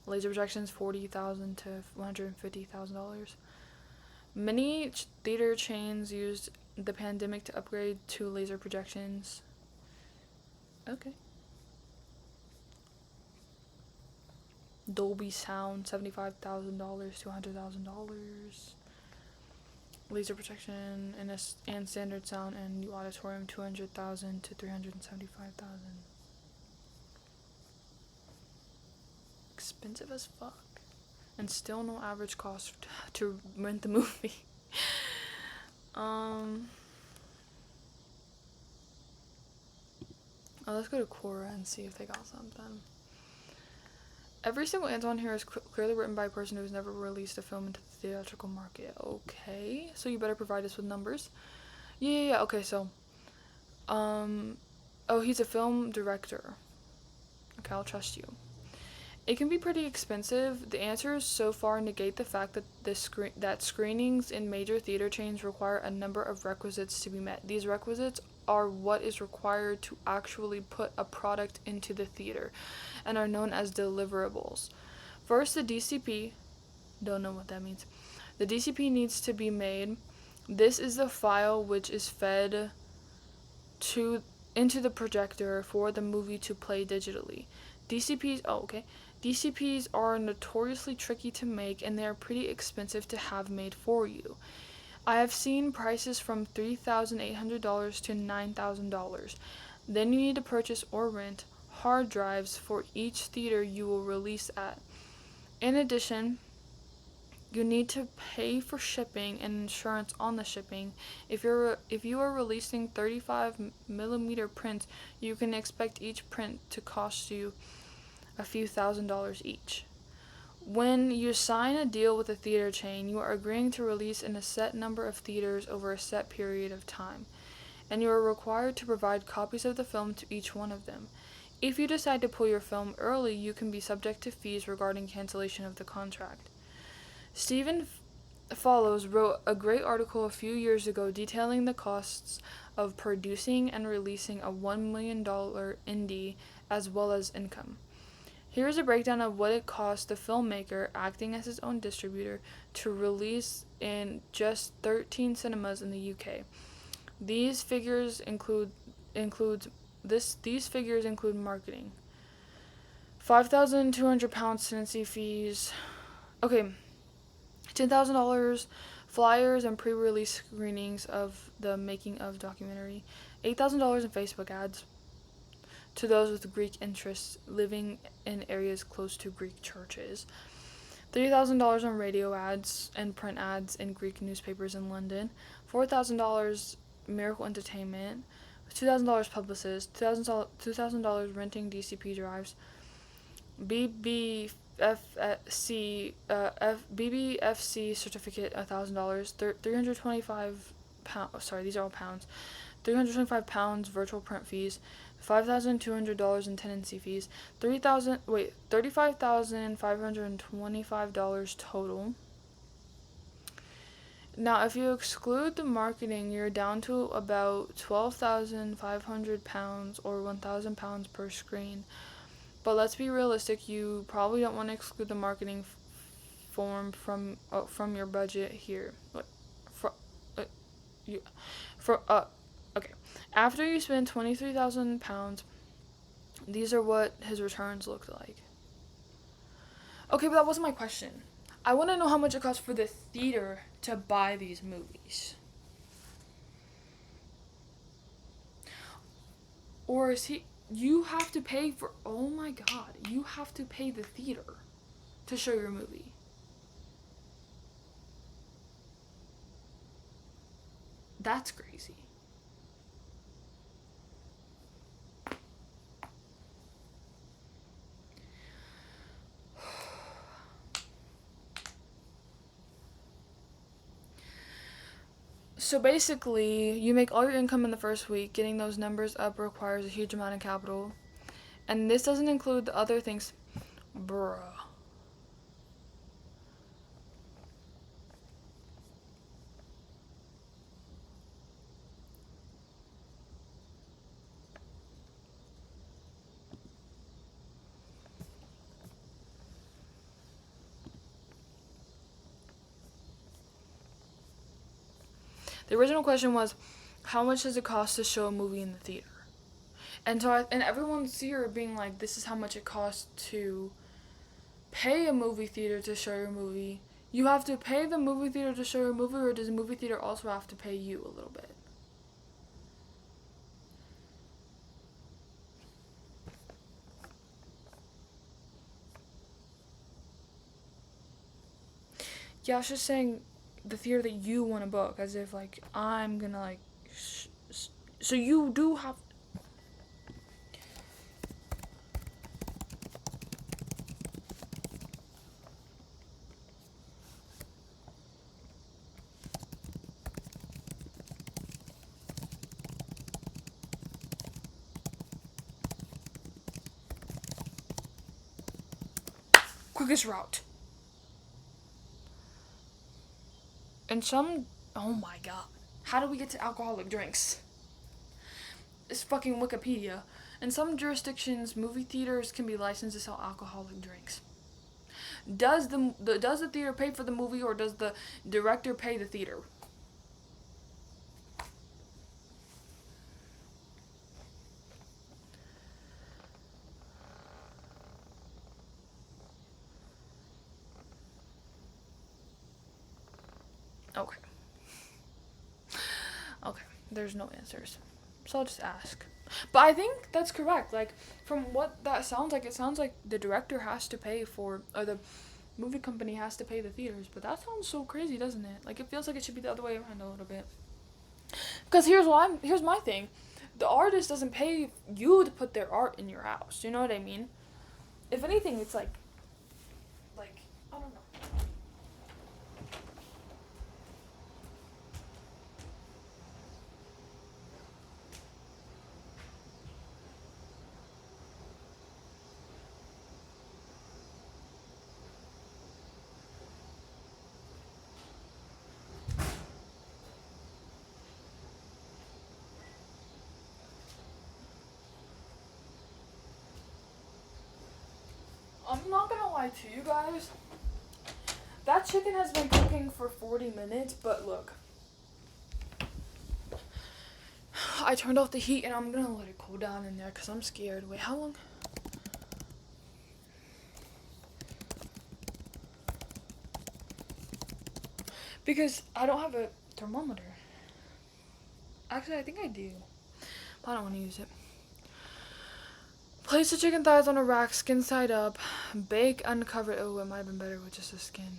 Speaker 5: $40,000 to $150,000. Many theater chains used the pandemic to upgrade to laser projections. Okay. Dolby Sound $75,000 to $100,000. Laser projection and standard sound and new auditorium $200,000 to $375,000. Expensive as fuck, and still no average cost to rent the movie. Let's go to Quora and see if they got something. Every single answer on here is clearly written by a person who has never released a film into the theatrical market. Okay, so you better provide us with numbers. Yeah. Okay, so, he's a film director. Okay, I'll trust you. It can be pretty expensive. The answers so far negate the fact that screenings in major theater chains require a number of requisites to be met. These requisites are what is required to actually put a product into the theater and are known as deliverables. First, the DCP. Don't know what that means. The DCP needs to be made. This is the file which is fed into the projector for the movie to play digitally. DCPs are notoriously tricky to make, and they are pretty expensive to have made for you. I have seen prices from $3,800 to $9,000. Then you need to purchase or rent hard drives for each theater you will release at. In addition, you need to pay for shipping and insurance on the shipping. If you are releasing 35mm prints, you can expect each print to cost you a few $1,000s each. When you sign a deal with a theater chain, you are agreeing to release in a set number of theaters over a set period of time, and you are required to provide copies of the film to each one of them. If you decide to pull your film early, you can be subject to fees regarding cancellation of the contract. Stephen Follows wrote a great article a few years ago detailing the costs of producing and releasing a $1 million indie as well as income. Here is a breakdown of what it cost the filmmaker, acting as his own distributor, to release in just 13 cinemas in the UK. These figures include marketing. £5,200 tenancy fees. Okay, $10,000 flyers and pre-release screenings of the making of documentary. $8,000 in Facebook ads to those with Greek interests living in areas close to Greek churches. $3,000 on radio ads and print ads in Greek newspapers in London. $4,000 Miracle Entertainment. $2,000 publicist. $2,000 renting DCP drives. BBFC certificate $1,000. 325 pounds. Sorry, these are all pounds. 325 pounds virtual print fees. $5,200 in tenancy fees. $35,525 total. Now, if you exclude the marketing, you're down to about £12,500 or £1,000 per screen. But let's be realistic, you probably don't want to exclude the marketing form from your budget here. Okay. After you spend £23,000, these are what his returns looked like. Okay, but that wasn't my question. I want to know how much it costs for the theater to buy these movies. Or is you have to pay for, oh my god, you have to pay the theater to show your movie. That's crazy. So basically, you make all your income in the first week. Getting those numbers up requires a huge amount of capital. And this doesn't include the other things. Bruh. The original question was, how much does it cost to show a movie in the theater? And so, and everyone's here being like, this is how much it costs to pay a movie theater to show your movie. You have to pay the movie theater to show your movie, or does the movie theater also have to pay you a little bit? Yeah, I was just saying the theater that you want to book, as if, like, I'm gonna, like, so you do have... Quickest route. And some, oh my god, how do we get to alcoholic drinks? It's fucking Wikipedia. In some jurisdictions, movie theaters can be licensed to sell alcoholic drinks. Does the theater pay for the movie, or does the director pay the theater? Okay. Okay, there's no answers. So I'll just ask. But I think that's correct. Like, from what that sounds like, it sounds like the director has to pay for, or the movie company has to pay the theaters. But that sounds so crazy, doesn't it? Like, it feels like it should be the other way around a little bit. Because here's my thing. The artist doesn't pay you to put their art in your house. You know what I mean? If anything, it's like, I don't know. I'm not gonna lie to you guys. That chicken has been cooking for 40 minutes, but look. I turned off the heat and I'm gonna let it cool down in there because I'm scared. Wait, how long? Because I don't have a thermometer. Actually, I think I do. But I don't want to use it. Place the chicken thighs on a rack, skin side up. Bake uncovered. Oh, it might have been better with just the skin.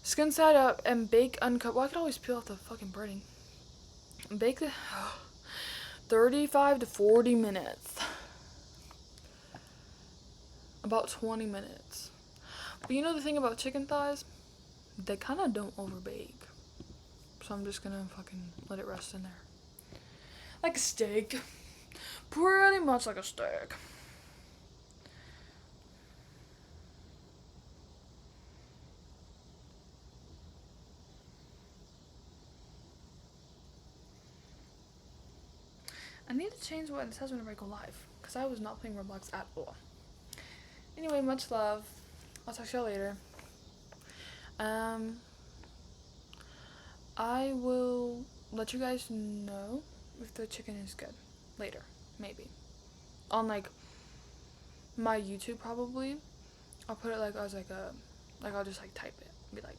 Speaker 5: Skin side up and bake uncovered. Well, I could always peel off the fucking breading. Bake the 35 to 40 minutes. About 20 minutes. But you know the thing about chicken thighs? They kind of don't overbake. So I'm just gonna fucking let it rest in there. Like a steak. Pretty much like a steak. I need to change what it says whenever I go live. Because I was not playing Roblox at all. Anyway, much love. I'll talk to y'all later. I will let you guys know if the chicken is good. Later. Maybe. On like my YouTube probably. I'll put it like as like a, like I'll just like type it. Be like,